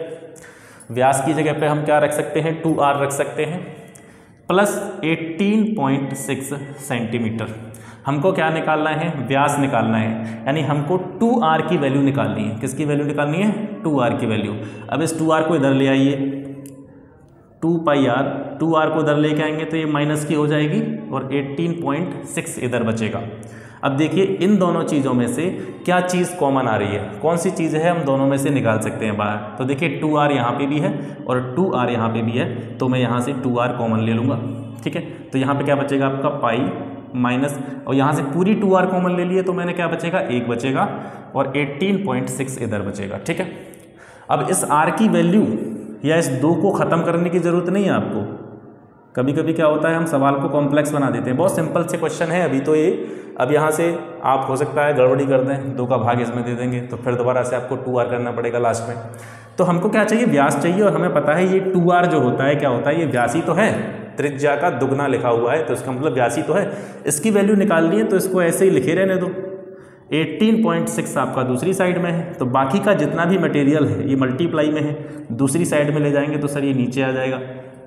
व्यास की जगह पे हम क्या रख सकते हैं, 2r रख सकते हैं, प्लस 18.6 सेंटीमीटर। हमको क्या निकालना है, व्यास निकालना है, यानी हमको 2r की वैल्यू निकालनी है। किसकी वैल्यू निकालनी है, 2r की वैल्यू। अब इस 2r को इधर ले आइए, 2πr, 2r को इधर लेके आएंगे तो ये माइनस की हो जाएगी और 18.6 इधर बचेगा। अब देखिए इन दोनों चीज़ों में से क्या चीज़ कॉमन आ रही है, कौन सी चीज़ है हम दोनों में से निकाल सकते हैं बाहर। तो देखिए 2r यहाँ पे भी है और 2r यहाँ पे भी है, तो मैं यहाँ से 2r कॉमन ले लूँगा। ठीक है, तो यहाँ पे क्या बचेगा आपका पाई माइनस, और यहाँ से पूरी 2r कॉमन ले लिए तो मैंने क्या बचेगा, 1 बचेगा और 18.6 इधर बचेगा। ठीक है, अब इस r की वैल्यू या इस 2 को ख़त्म करने की ज़रूरत नहीं है आपको। कभी कभी क्या होता है हम सवाल को कॉम्प्लेक्स बना देते हैं। बहुत सिंपल से क्वेश्चन है अभी तो ये, अब यहाँ से आप हो सकता है गड़बड़ी कर दें, 2 का भाग इसमें दे देंगे तो फिर दोबारा से आपको 2r करना पड़ेगा लास्ट में। तो हमको क्या चाहिए, व्यास चाहिए, और हमें पता है ये 2r जो होता है क्या होता है, ये व्यास ही तो है, त्रिज्या का दुगना लिखा हुआ है तो इसका मतलब व्यास ही तो है। इसकी वैल्यू निकालनी है तो इसको ऐसे ही लिखे रहने दो। 18.6 आपका दूसरी साइड में है, तो बाकी का जितना भी मटेरियल है ये मल्टीप्लाई में है, दूसरी साइड में ले जाएंगे तो सर ये नीचे आ जाएगा,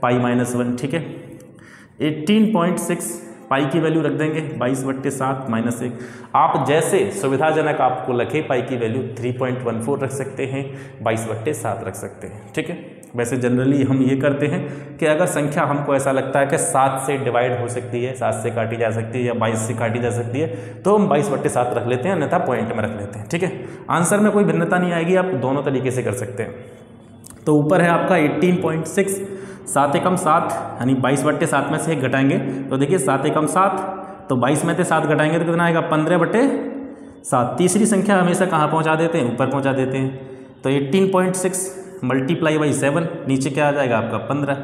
पाई -1। ठीक है, 18.6 पाई की वैल्यू रख देंगे 22/7 -1। आप जैसे सुविधाजनक आपको लगे, पाई की वैल्यू 3.14 रख सकते हैं, 22/7 रख सकते हैं। ठीक है, वैसे जनरली हम ये करते हैं कि अगर संख्या हमको ऐसा लगता है कि 7 से डिवाइड हो सकती है, 7 से काटी जा सकती है या 22 से काटी जा सकती है, तो हम 22/7 रख लेते हैं, अन्यथा पॉइंट में रख लेते हैं। ठीक है, आंसर में कोई भिन्नता नहीं आएगी, आप दोनों तरीके से कर सकते हैं। तो ऊपर है आपका 18.6, 7 एकम 7 यानी 22/7 में से 1 घटाएंगे तो देखिए 7 एकम 7, तो 22 में से 7 घटाएंगे तो कितना आएगा, 15/7। तीसरी संख्या हमेशा कहाँ पहुँचा देते हैं, ऊपर पहुँचा देते हैं। तो 18.6 मल्टीप्लाई बाई 7, नीचे क्या आ जाएगा आपका 15,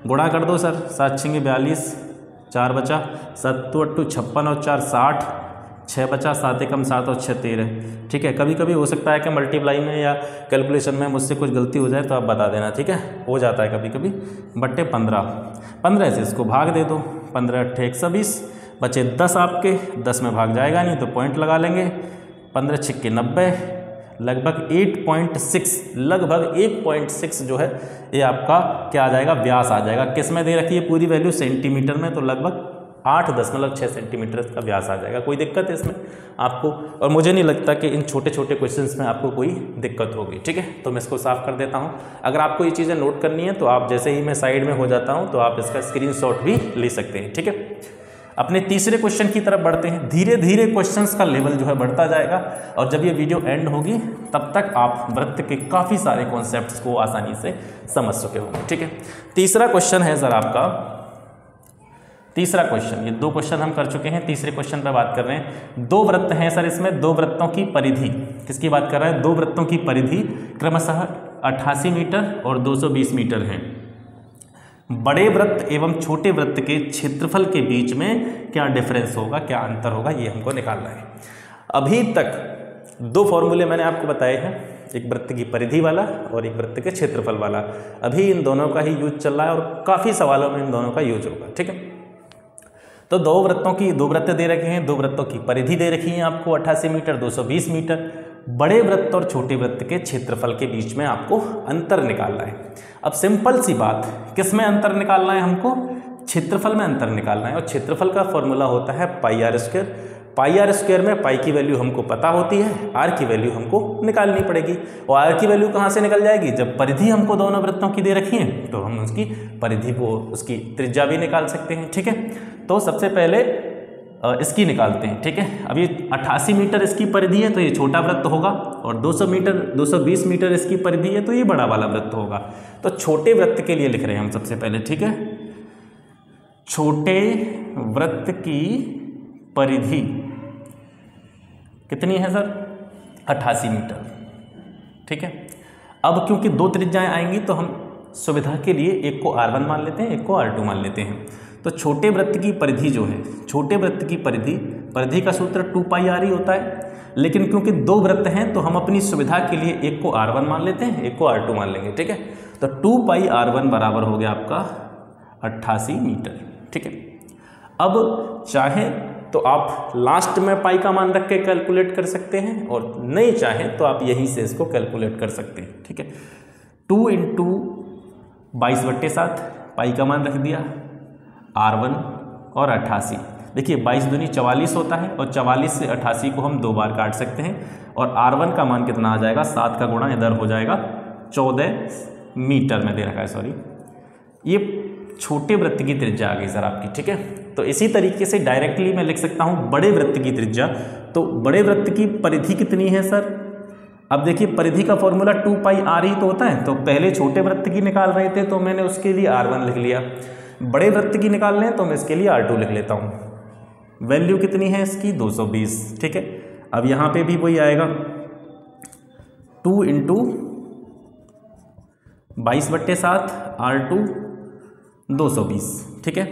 गुणा कर दो सर, 7 × 42, 4 बचा, 7 × 8 56 और 4 60, 6 बचा, 7 एकम 7 और 6 13। ठीक है, कभी कभी हो सकता है कि मल्टीप्लाई में या कैलकुलेशन में मुझसे कुछ गलती हो जाए तो आप बता देना। ठीक है, हो जाता है कभी कभी, बट्टे 15 से इसको भाग दे दो, 15 × 8 = 120, बचे 10 आपके, 10 में भाग जाएगा नहीं तो पॉइंट लगा लेंगे, 15 × 6 = 90, लगभग 8.6, लगभग 1.6 जो है ये आपका क्या आ जाएगा, व्यास आ जाएगा। किस में दे रखी है पूरी वैल्यू, सेंटीमीटर में, तो लगभग 8.6 सेंटीमीटर का व्यास आ जाएगा। कोई दिक्कत है इसमें आपको, और मुझे नहीं लगता कि इन छोटे छोटे क्वेश्चंस में आपको कोई दिक्कत होगी। ठीक है, तो मैं इसको साफ कर देता हूँ। अगर आपको ये चीज़ें नोट करनी है तो आप जैसे ही मैं साइड में हो जाता हूँ तो आप इसका स्क्रीनशॉट भी ले सकते हैं। ठीक है, अपने तीसरे क्वेश्चन की तरफ बढ़ते हैं। धीरे धीरे क्वेश्चंस का लेवल जो है बढ़ता जाएगा, और जब ये वीडियो एंड होगी तब तक आप वृत्त के काफ़ी सारे कॉन्सेप्ट्स को आसानी से समझ चुके होंगे। ठीक है, तीसरा क्वेश्चन है सर आपका, तीसरा क्वेश्चन, ये 2 क्वेश्चन हम कर चुके हैं, तीसरे क्वेश्चन पर बात कर रहे हैं। 2 वृत्त हैं सर, इसमें 2 वृत्तों की परिधि, किसकी बात कर रहा है, 2 वृत्तों की परिधि क्रमशः 88 मीटर और 220 मीटर हैं। बड़े वृत्त एवं छोटे वृत्त के क्षेत्रफल के बीच में क्या डिफरेंस होगा, क्या अंतर होगा, ये हमको निकालना है। अभी तक दो फॉर्मूले मैंने आपको बताए हैं, एक वृत्त की परिधि वाला और एक वृत्त के क्षेत्रफल वाला। अभी इन दोनों का ही यूज चल रहा है और काफ़ी सवालों में इन दोनों का यूज होगा। ठीक है, तो दो वृत्त दे रखे हैं, दो वृत्तों की परिधि दे रखी है आपको 88 मीटर 220 मीटर। बड़े वृत्त और छोटे वृत्त के क्षेत्रफल के बीच में आपको अंतर निकालना है। अब सिंपल सी बात, किस में अंतर निकालना है हमको, क्षेत्रफल में अंतर निकालना है। और क्षेत्रफल का फॉर्मूला होता है pi r square. Pi r square में पाई की वैल्यू हमको पता होती है, आर की वैल्यू हमको निकालनी पड़ेगी। और आर की वैल्यू कहाँ से निकल जाएगी, जब परिधि हमको दोनों वृत्तों की दे रखी है तो हम उसकी परिधि को, उसकी त्रिज्या भी निकाल सकते हैं। ठीक है, तो सबसे पहले इसकी निकालते हैं। ठीक है, अभी 88 मीटर इसकी परिधि है तो ये छोटा वृत्त होगा, और 220 मीटर इसकी परिधि है तो ये बड़ा वाला वृत्त होगा। तो छोटे वृत्त के लिए लिख रहे हैं हम सबसे पहले। ठीक है, छोटे वृत्त की परिधि कितनी है सर, 88 मीटर। ठीक है, अब क्योंकि दो त्रिज्याएं आएंगी तो हम सुविधा के लिए एक को R1 मान लेते हैं, एक को R2 मान लेते हैं। तो छोटे वृत्त की परिधि जो है, छोटे वृत्त की परिधि का सूत्र 2 पाई r ही होता है, लेकिन क्योंकि दो वृत्त हैं तो हम अपनी सुविधा के लिए एक को R1 मान लेते हैं, एक को R2 मान लेंगे। ठीक है, तो 2 पाई R1 बराबर हो गया आपका 88 मीटर। ठीक है, अब चाहे तो आप लास्ट में पाई का मान रख के कैलकुलेट कर सकते हैं, और नहीं चाहें तो आप यहीं से इसको कैलकुलेट कर सकते हैं। ठीक है, 2 इंटू 22/7 पाई का मान रख दिया, R1 और 88। देखिए 22 दूनी 44 होता है, और 44 से 88 को हम 2 बार काट सकते हैं, और R1 का मान कितना आ जाएगा, 7 का गुणा इधर हो जाएगा 14 मीटर में दे रखा है, सॉरी, ये छोटे वृत्त की त्रिज्या आ गई सर आपकी। ठीक है, तो इसी तरीके से डायरेक्टली मैं लिख सकता हूँ बड़े वृत्त की त्रिज्या। तो बड़े वृत्त की परिधि कितनी है सर, अब देखिए परिधि का फॉर्मूला 2 पाई r ही तो होता है, तो पहले छोटे वृत्त की निकाल रहे थे तो मैंने उसके लिए R1 लिख लिया, बड़े वृत्त की निकाल लें तो मैं इसके लिए R2 लिख लेता हूँ। वैल्यू कितनी है इसकी, 220। ठीक है, अब यहाँ पे भी वही आएगा 2 इंटू 22/7 R2 220। ठीक है,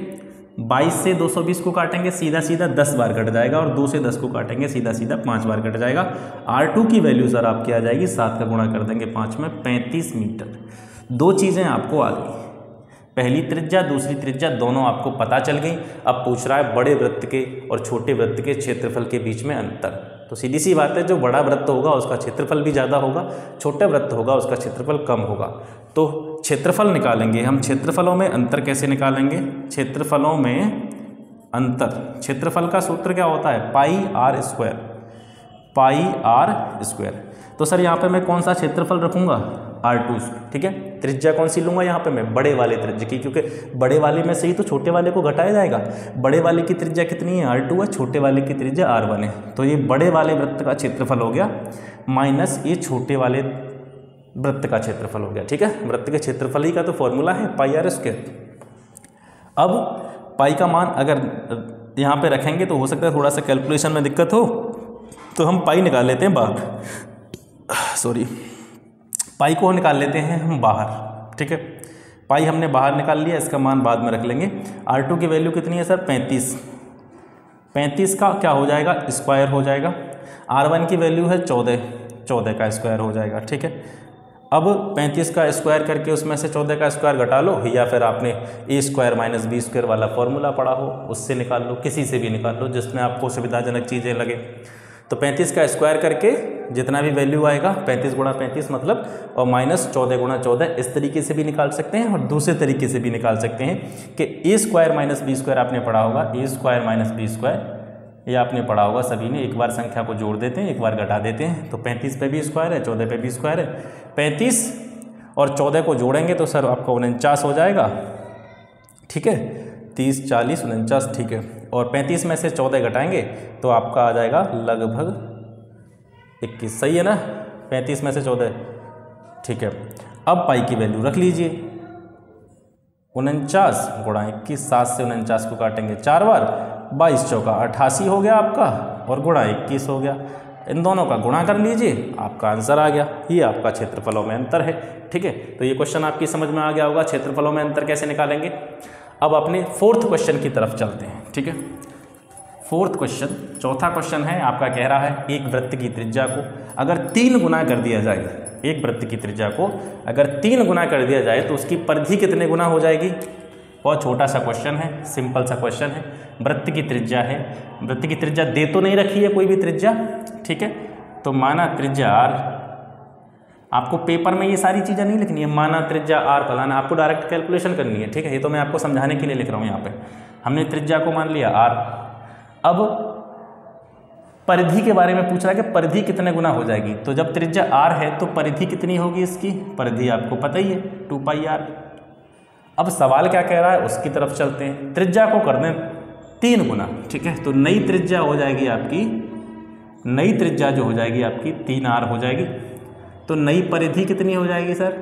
22 से 220 को काटेंगे सीधा सीधा 10 बार कट जाएगा, और 2 से 10 को काटेंगे सीधा सीधा 5 बार कट जाएगा। R2 की वैल्यू सर आपकी आ जाएगी, 7 का गुणा कर देंगे 5 में, 35 मीटर। दो चीज़ें आपको आ गई, पहली त्रिज्या दूसरी त्रिज्या दोनों आपको पता चल गई। अब पूछ रहा है बड़े वृत्त के और छोटे वृत्त के क्षेत्रफल के बीच में अंतर। तो सीधी सी बात है, जो बड़ा वृत्त होगा उसका क्षेत्रफल भी ज़्यादा होगा, छोटा वृत्त होगा उसका क्षेत्रफल कम होगा। तो क्षेत्रफल निकालेंगे हम, क्षेत्रफलों में अंतर कैसे निकालेंगे, क्षेत्रफलों में अंतर, क्षेत्रफल का सूत्र क्या होता है, pi r square, pi r square. तो सर यहाँ पे मैं कौन सा क्षेत्रफल रखूँगा, R2। ठीक है, त्रिज्या कौन सी लूँगा यहाँ पे मैं, बड़े वाले त्रिज्या की, क्योंकि बड़े वाले में से ही तो छोटे वाले को घटाया जाएगा। बड़े वाले की त्रिज्या कितनी है, R2 है, छोटे वाले की त्रिज्या R1 है। तो ये बड़े वाले वृत्त का क्षेत्रफल हो गया माइनस ये छोटे वाले वृत्त का क्षेत्रफल हो गया। ठीक है, वृत्त के क्षेत्रफल ही का तो फॉर्मूला है पाई आर स्क्वायर। अब पाई का मान अगर यहाँ पे रखेंगे तो हो सकता है थोड़ा सा कैलकुलेशन में दिक्कत हो, तो हम पाई निकाल लेते हैं बाहर, सॉरी, पाई को निकाल लेते हैं हम बाहर। ठीक है, पाई हमने बाहर निकाल लिया, इसका मान बाद में रख लेंगे। R2 की वैल्यू कितनी है सर, 35। 35 का क्या हो जाएगा, स्क्वायर हो जाएगा। R1 की वैल्यू है 14, 14 का स्क्वायर हो जाएगा। ठीक है, अब 35 का स्क्वायर करके उसमें से 14 का स्क्वायर घटा लो, या फिर आपने A² माइनस B² वाला फॉर्मूला पढ़ा हो उससे निकाल लो, किसी से भी निकाल लो जिसमें आपको सुविधाजनक चीज़ें लगे। तो 35 का स्क्वायर करके जितना भी वैल्यू आएगा 35 गुणा 35 मतलब, और माइनस 14 गुणा 14, इस तरीके से भी निकाल सकते हैं, और दूसरे तरीके से भी निकाल सकते हैं कि A² माइनस B² आपने पढ़ा होगा, A² माइनस B², ये आपने पढ़ा होगा सभी ने। एक बार संख्या को जोड़ देते हैं, एक बार घटा देते हैं, तो 35 पे भी स्क्वायर है, 14 पे भी स्क्वायर है। 35 और 14 को जोड़ेंगे तो सर आपका 49 हो जाएगा। ठीक है, 30 40 49, ठीक है, और 35 में से 14 घटाएंगे तो आपका आ जाएगा लगभग 21। सही है ना, 35 में से 14, ठीक है। अब पाई की वैल्यू रख लीजिए, 49 गुणा 21, 7 से 49 को काटेंगे 4 बार, 22 चौका 88 हो गया आपका, और गुणा 21 हो गया। इन दोनों का गुणा कर लीजिए, आपका आंसर आ गया। ये आपका क्षेत्रफलों में अंतर है। ठीक है, तो ये क्वेश्चन आपकी समझ में आ गया होगा, क्षेत्रफलों में अंतर कैसे निकालेंगे। अब अपने फोर्थ क्वेश्चन की तरफ चलते हैं। ठीक है, फोर्थ क्वेश्चन, चौथा क्वेश्चन है आपका, कह रहा है एक वृत्त की त्रिज्या को अगर 3 गुना कर दिया जाए, एक वृत्त की त्रिज्या को अगर 3 गुना कर दिया जाए तो उसकी परिधि कितने गुना हो जाएगी। बहुत छोटा सा क्वेश्चन है, सिंपल सा क्वेश्चन है। वृत्त की त्रिज्या है, वृत्त की त्रिज्या दे तो नहीं रखी है कोई भी त्रिज्या। ठीक है, तो माना त्रिज्या r, आपको पेपर में ये सारी चीज़ें नहीं लिखनी है, माना त्रिज्या r फलाना, आपको डायरेक्ट कैलकुलेशन करनी है। ठीक है, ये तो मैं आपको समझाने के लिए लिख रहा हूँ। यहाँ पे हमने त्रिज्या को मान लिया r। अब परिधि के बारे में पूछ रहा है कि परिधि कितने गुना हो जाएगी। तो जब त्रिज्या r है तो परिधि कितनी होगी, इसकी परिधि आपको पता ही है 2πr। अब सवाल क्या कह रहा है उसकी तरफ चलते हैं। त्रिज्या को कर दें 3 गुना। ठीक है, तो नई त्रिज्या हो जाएगी आपकी, नई त्रिज्या जो हो जाएगी आपकी 3r हो जाएगी। तो नई परिधि कितनी हो जाएगी सर।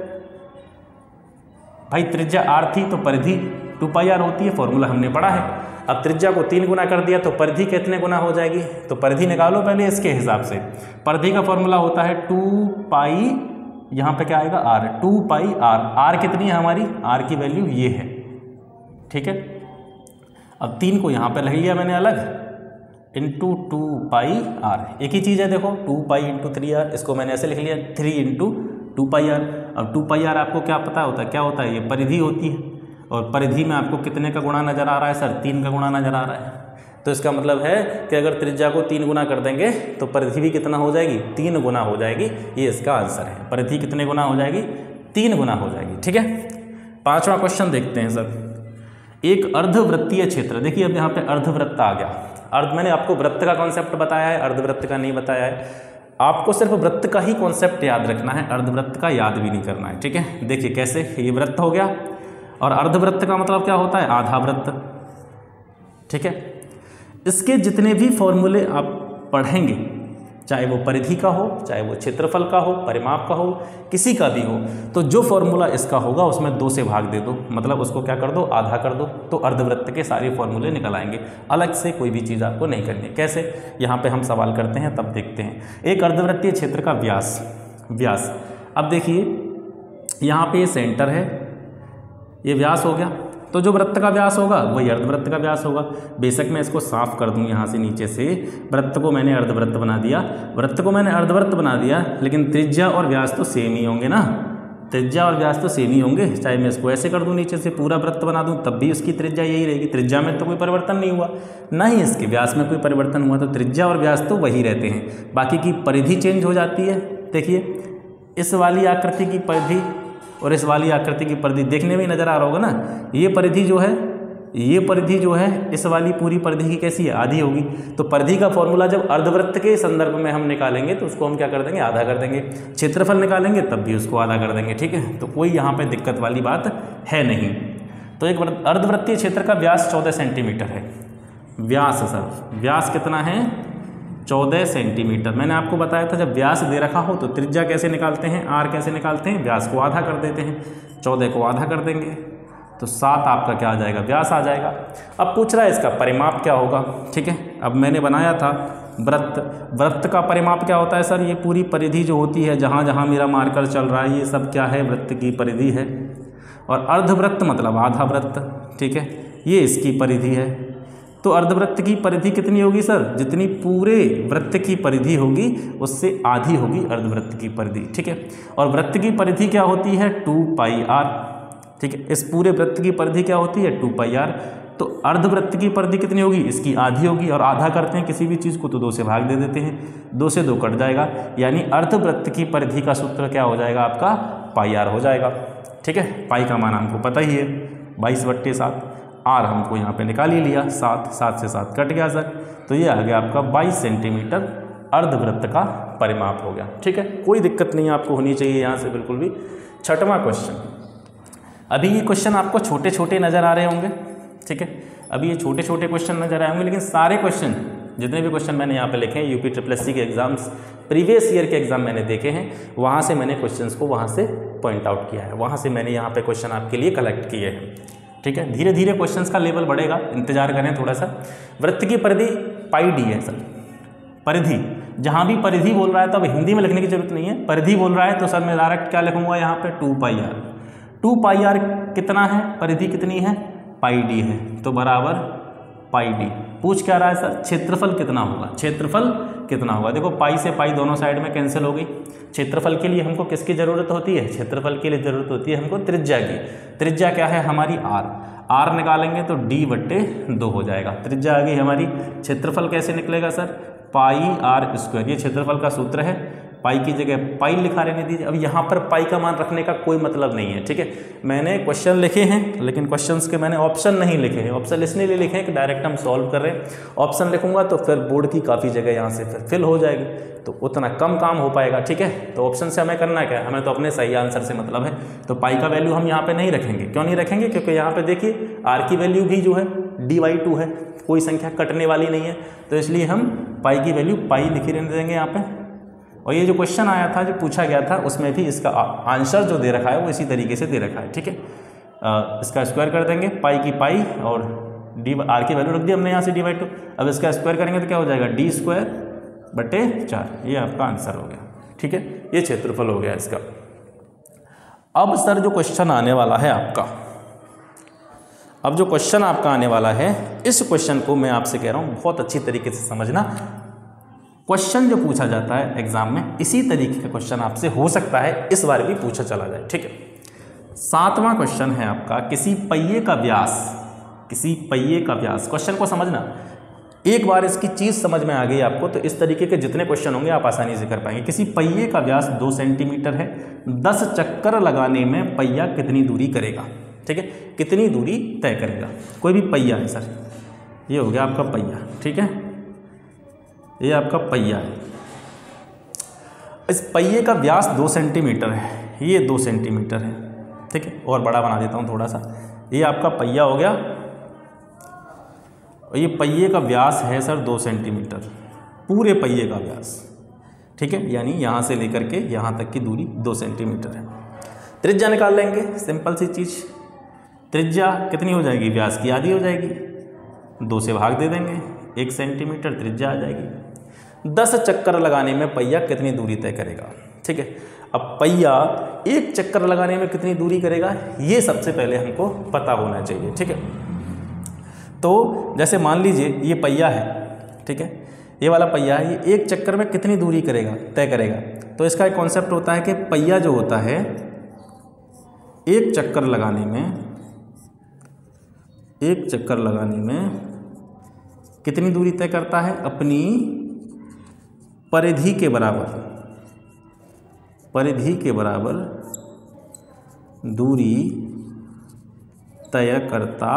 भाई त्रिज्या r थी तो परिधि 2πr होती है, फॉर्मूला हमने पढ़ा है। अब त्रिज्या को 3 गुना कर दिया तो परिधि कितने गुना हो जाएगी। तो परिधि निकालो पहले इसके हिसाब से। परिधि का फॉर्मूला होता है 2π, यहाँ पे क्या आएगा r, 2πr। r कितनी है हमारी, r की वैल्यू ये है। ठीक है, अब 3 को यहाँ पे लिख लिया मैंने अलग, इंटू 2πr। एक ही चीज़ है देखो, 2π इंटू 3r, इसको मैंने ऐसे लिख लिया 3 इंटू 2πr। अब 2πr आपको क्या पता होता है, क्या होता है, ये परिधि होती है। और परिधि में आपको कितने का गुणा नज़र आ रहा है सर, 3 का गुणा नज़र आ रहा है। तो इसका मतलब है कि अगर त्रिज्या को 3 गुना कर देंगे तो परिधि भी कितना हो जाएगी, 3 गुना हो जाएगी। ये इसका आंसर है, परिधि कितने गुना हो जाएगी, 3 गुना हो जाएगी। ठीक है, 5वां क्वेश्चन देखते हैं सर। एक अर्धवृत्तीय क्षेत्र, देखिए अब यहाँ पे अर्धवृत्त आ गया। अर्ध, मैंने आपको वृत्त का कॉन्सेप्ट बताया है, अर्धवृत्त का नहीं बताया है। आपको सिर्फ वृत्त का ही कॉन्सेप्ट याद रखना है, अर्धवृत्त का याद भी नहीं करना है। ठीक है, देखिए कैसे, ये वृत्त हो गया और अर्धवृत्त का मतलब क्या होता है, आधा वृत्त। ठीक है, इसके जितने भी फॉर्मूले आप पढ़ेंगे, चाहे वो परिधि का हो, चाहे वो क्षेत्रफल का हो, परिमाप का हो, किसी का भी हो, तो जो फॉर्मूला इसका होगा उसमें 2 से भाग दे दो, मतलब उसको क्या कर दो, आधा कर दो। तो अर्धवृत्त के सारे फॉर्मूले निकल आएंगे। अलग से कोई भी चीज़ आपको नहीं करनी। कैसे, यहाँ पे हम सवाल करते हैं तब देखते हैं। एक अर्धवृत्तीय क्षेत्र का व्यास, अब देखिए यहाँ पे ये सेंटर है, ये व्यास हो गया। तो जो वृत्त का व्यास होगा वही अर्धवृत्त का व्यास होगा। बेशक मैं इसको साफ कर दूं यहाँ से, नीचे से वृत्त को मैंने अर्धवृत्त बना दिया, वृत्त को मैंने अर्धवृत्त बना दिया, लेकिन त्रिज्या और व्यास तो सेम ही होंगे ना, त्रिज्या और व्यास तो सेम ही होंगे। चाहे मैं इसको ऐसे कर दूं, नीचे से पूरा वृत्त बना दूं, तब भी उसकी त्रिज्या यही रहेगी। त्रिज्या में तो कोई परिवर्तन नहीं हुआ, ना ही इसके व्यास में कोई परिवर्तन हुआ, तो त्रिज्या और व्यास तो वही रहते हैं। बाकी की परिधि चेंज हो जाती है। देखिए इस वाली आकृति की परिधि और इस वाली आकृति की परिधि देखने में नज़र आ रहा होगा ना, ये परिधि जो है, ये परिधि जो है इस वाली पूरी परिधि की कैसी है, आधी होगी। तो परिधि का फॉर्मूला जब अर्धवृत्त के संदर्भ में हम निकालेंगे तो उसको हम क्या कर देंगे, आधा कर देंगे। क्षेत्रफल निकालेंगे तब भी उसको आधा कर देंगे। ठीक है, तो कोई यहाँ पे दिक्कत वाली बात है नहीं। तो एक अर्धवृत्तीय क्षेत्र का व्यास 14 सेंटीमीटर है। व्यास सर, व्यास कितना है, 14 सेंटीमीटर। मैंने आपको बताया था जब व्यास दे रखा हो तो त्रिज्या कैसे निकालते हैं, आर कैसे निकालते हैं, व्यास को आधा कर देते हैं। 14 को आधा कर देंगे तो 7 आपका क्या आ जाएगा, व्यास आ जाएगा। अब पूछ रहा है इसका परिमाप क्या होगा। ठीक है, अब मैंने बनाया था वृत्त का परिमाप क्या होता है सर, ये पूरी परिधि जो होती है, जहाँ जहाँ मेरा मार्कर चल रहा है ये सब क्या है, वृत्त की परिधि है। और अर्धवृत्त मतलब आधा वृत्त। ठीक है, ये इसकी परिधि है। तो अर्धवृत्त की परिधि कितनी होगी सर, जितनी पूरे वृत्त की परिधि होगी उससे आधी होगी अर्धवृत्त की परिधि। ठीक है, और वृत्त की परिधि क्या होती है, 2πr। ठीक है, इस पूरे वृत्त की परिधि क्या होती है, 2πr। तो अर्धवृत्त की परिधि कितनी होगी, इसकी आधी होगी। और आधा करते हैं किसी भी चीज़ को तो 2 से भाग दे देते हैं, 2 से 2 कट जाएगा, यानी अर्धवृत्त की परिधि का सूत्र क्या हो जाएगा आपका, πr हो जाएगा। ठीक है, पाई का मान हमको पता ही है 22/7, आर हमको यहाँ पे निकाल ही लिया, 7 से 7 कट गया सर। तो ये आ गया आपका 22 सेंटीमीटर अर्धवृत्त का परिमाप हो गया। ठीक है, कोई दिक्कत नहीं आपको होनी चाहिए यहाँ से बिल्कुल भी। 6वां क्वेश्चन, अभी ये क्वेश्चन आपको छोटे छोटे नज़र आ रहे होंगे। ठीक है, अभी ये छोटे छोटे क्वेश्चन नज़र आए होंगे, लेकिन सारे क्वेश्चन, जितने भी क्वेश्चन मैंने यहाँ पे लिखे हैं UPSSC के एग्जाम्स, प्रीवियस ईयर के एग्जाम मैंने देखे हैं, वहाँ से मैंने क्वेश्चंस को वहाँ से पॉइंट आउट किया है, वहाँ से मैंने यहाँ पे क्वेश्चन आपके लिए कलेक्ट किए हैं। ठीक है, धीरे धीरे क्वेश्चंस का लेवल बढ़ेगा, इंतजार करें थोड़ा सा। वृत्त की परिधि πd है सर, परिधि जहाँ भी परिधि बोल रहा है तो अब हिंदी में लिखने की जरूरत नहीं है, परिधि बोल रहा है तो सर मैं डायरेक्ट क्या लिखूंगा यहाँ पे 2πr। 2πr कितना है, परिधि कितनी है, πd है, तो बराबर πd। पूछ क्या रहा है सर, क्षेत्रफल कितना होगा, क्षेत्रफल कितना होगा। देखो पाई से पाई दोनों साइड में कैंसिल हो गई। क्षेत्रफल के लिए हमको किसकी ज़रूरत होती है, क्षेत्रफल के लिए ज़रूरत होती है हमको त्रिज्या की। त्रिज्या क्या है हमारी r निकालेंगे तो d/2 हो जाएगा। त्रिज्या आ गई हमारी। क्षेत्रफल कैसे निकलेगा सर, πr²। ये क्षेत्रफल का सूत्र है, पाई की जगह पाई लिखा रहने दीजिए। अब यहाँ पर पाई का मान रखने का कोई मतलब नहीं है, ठीक है। मैंने क्वेश्चन लिखे हैं लेकिन क्वेश्चंस के मैंने ऑप्शन नहीं लिखे हैं। ऑप्शन इसलिए लिखे हैं कि डायरेक्ट हम सॉल्व कर रहे हैं। ऑप्शन लिखूंगा तो फिर बोर्ड की काफ़ी जगह यहाँ से फिर फिल हो जाएगी, तो उतना कम काम हो पाएगा, ठीक है। तो ऑप्शन से हमें करना क्या है, हमें तो अपने सही आंसर से मतलब है। तो पाई का वैल्यू हम यहाँ पर नहीं रखेंगे। क्यों नहीं रखेंगे, क्योंकि यहाँ पर देखिए आर की वैल्यू भी जो है d/2 है, कोई संख्या कटने वाली नहीं है, तो इसलिए हम पाई की वैल्यू पाई लिखी रहने देंगे यहाँ पे। और ये जो क्वेश्चन आया था, जो पूछा गया था, उसमें भी इसका आंसर जो दे रखा है वो इसी तरीके से दे रखा है, ठीक है। इसका स्क्वायर कर देंगे, पाई की पाई और आर की वैल्यू रख दी हमने यहाँ से d/2। अब इसका स्क्वायर करेंगे तो क्या हो जाएगा, d²/4। ये आपका आंसर हो गया, ठीक है। ये क्षेत्रफल हो गया इसका। अब सर जो क्वेश्चन आने वाला है आपका, अब जो क्वेश्चन आपका आने वाला है, इस क्वेश्चन को मैं आपसे कह रहा हूँ बहुत अच्छी तरीके से समझना। क्वेश्चन जो पूछा जाता है एग्जाम में, इसी तरीके का क्वेश्चन आपसे हो सकता है इस बार भी पूछा चला जाए, ठीक है। 7वां क्वेश्चन है आपका, किसी पहिए का व्यास, किसी पहिए का व्यास। क्वेश्चन को समझना, एक बार इसकी चीज़ समझ में आ गई आपको तो इस तरीके के जितने क्वेश्चन होंगे आप आसानी से कर पाएंगे। किसी पहिए का व्यास 2 सेंटीमीटर है, 10 चक्कर लगाने में पहिया कितनी दूरी करेगा, ठीक है। कितनी दूरी तय करेगा। कोई भी पहिया है सर, ये हो गया आपका पहिया, ठीक है, ये आपका पहिया है। इस पहिए का व्यास 2 सेंटीमीटर है, ये 2 सेंटीमीटर है, ठीक है। और बड़ा बना देता हूँ थोड़ा सा, ये आपका पहिया हो गया और ये पहिए का व्यास है सर 2 सेंटीमीटर, पूरे पहिए का व्यास, ठीक है। यानी यहाँ से लेकर के यहाँ तक की दूरी 2 सेंटीमीटर है। त्रिज्या निकाल लेंगे, सिंपल सी चीज़। त्रिज्या कितनी हो जाएगी, व्यास की आधी हो जाएगी, 2 से भाग दे देंगे, 1 सेंटीमीटर त्रिज्या आ जाएगी। 10 चक्कर लगाने में पहिया कितनी दूरी तय करेगा, ठीक है। अब पहिया 1 चक्कर लगाने में कितनी दूरी करेगा, ये सबसे पहले हमको पता होना चाहिए, ठीक है। तो जैसे मान लीजिए ये पहिया है, ठीक है, ये वाला पहिया है, ये 1 चक्कर में कितनी दूरी करेगा, तय करेगा। तो इसका एक कॉन्सेप्ट होता है कि पहिया जो होता है 1 चक्कर लगाने में, 1 चक्कर लगाने में कितनी दूरी तय करता है, अपनी परिधि के बराबर, परिधि के बराबर दूरी तय करता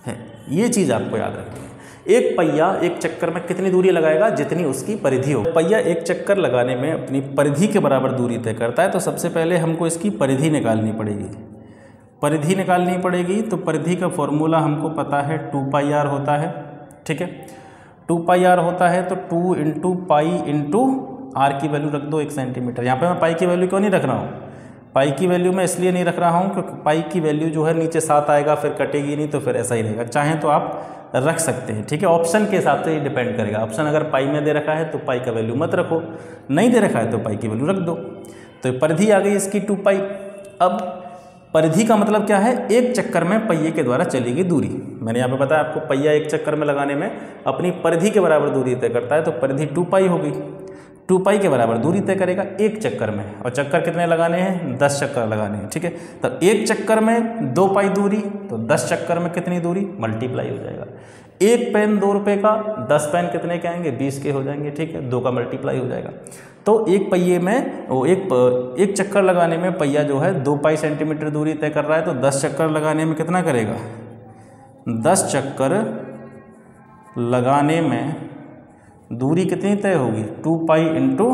है। ये चीज़ आपको याद रखनी है। एक पहिया 1 चक्कर में कितनी दूरी लगाएगा, जितनी उसकी परिधि हो। पहिया 1 चक्कर लगाने में अपनी परिधि के बराबर दूरी तय करता है। तो सबसे पहले हमको इसकी परिधि निकालनी पड़ेगी। परिधि निकालनी पड़ेगी तो परिधि का फॉर्मूला हमको पता है 2πr होता है, ठीक है। 2πr होता है तो 2 × पाई × r की वैल्यू रख दो 1 सेंटीमीटर। यहाँ पे मैं पाई की वैल्यू क्यों नहीं रख रहा हूँ, पाई की वैल्यू मैं इसलिए नहीं रख रहा हूँ क्योंकि पाई की वैल्यू जो है नीचे 7 आएगा, फिर कटेगी नहीं, तो फिर ऐसा ही रहेगा। चाहें तो आप रख सकते हैं, ठीक है। ऑप्शन के हिसाब से ये डिपेंड करेगा। ऑप्शन अगर पाई में दे रखा है तो पाई का वैल्यू मत रखो, नहीं दे रखा है तो पाई की वैल्यू रख दो। तो परिधि आ गई इसकी 2π। अब परिधि का मतलब क्या है, 1 चक्कर में पहिए के द्वारा चली गई दूरी। मैंने यहाँ पे बताया आपको, पहिया 1 चक्कर में लगाने में अपनी परिधि के बराबर दूरी तय करता है, तो परिधि 2π होगी। 2π के बराबर दूरी तय करेगा 1 चक्कर में, और चक्कर कितने लगाने हैं, 10 चक्कर लगाने हैं, ठीक है। तब 1 चक्कर में 2π दूरी, तो 10 चक्कर में कितनी दूरी, मल्टीप्लाई हो जाएगा। 1 पेन 2 रुपये का, 10 पेन कितने के आएंगे, 20 के हो जाएंगे, ठीक है। 2 का मल्टीप्लाई हो जाएगा। तो एक पहिए में वो एक चक्कर लगाने में पहिया जो है 2π सेंटीमीटर दूरी तय कर रहा है, तो 10 चक्कर लगाने में कितना करेगा, 10 चक्कर लगाने में दूरी कितनी तय होगी, 2π ×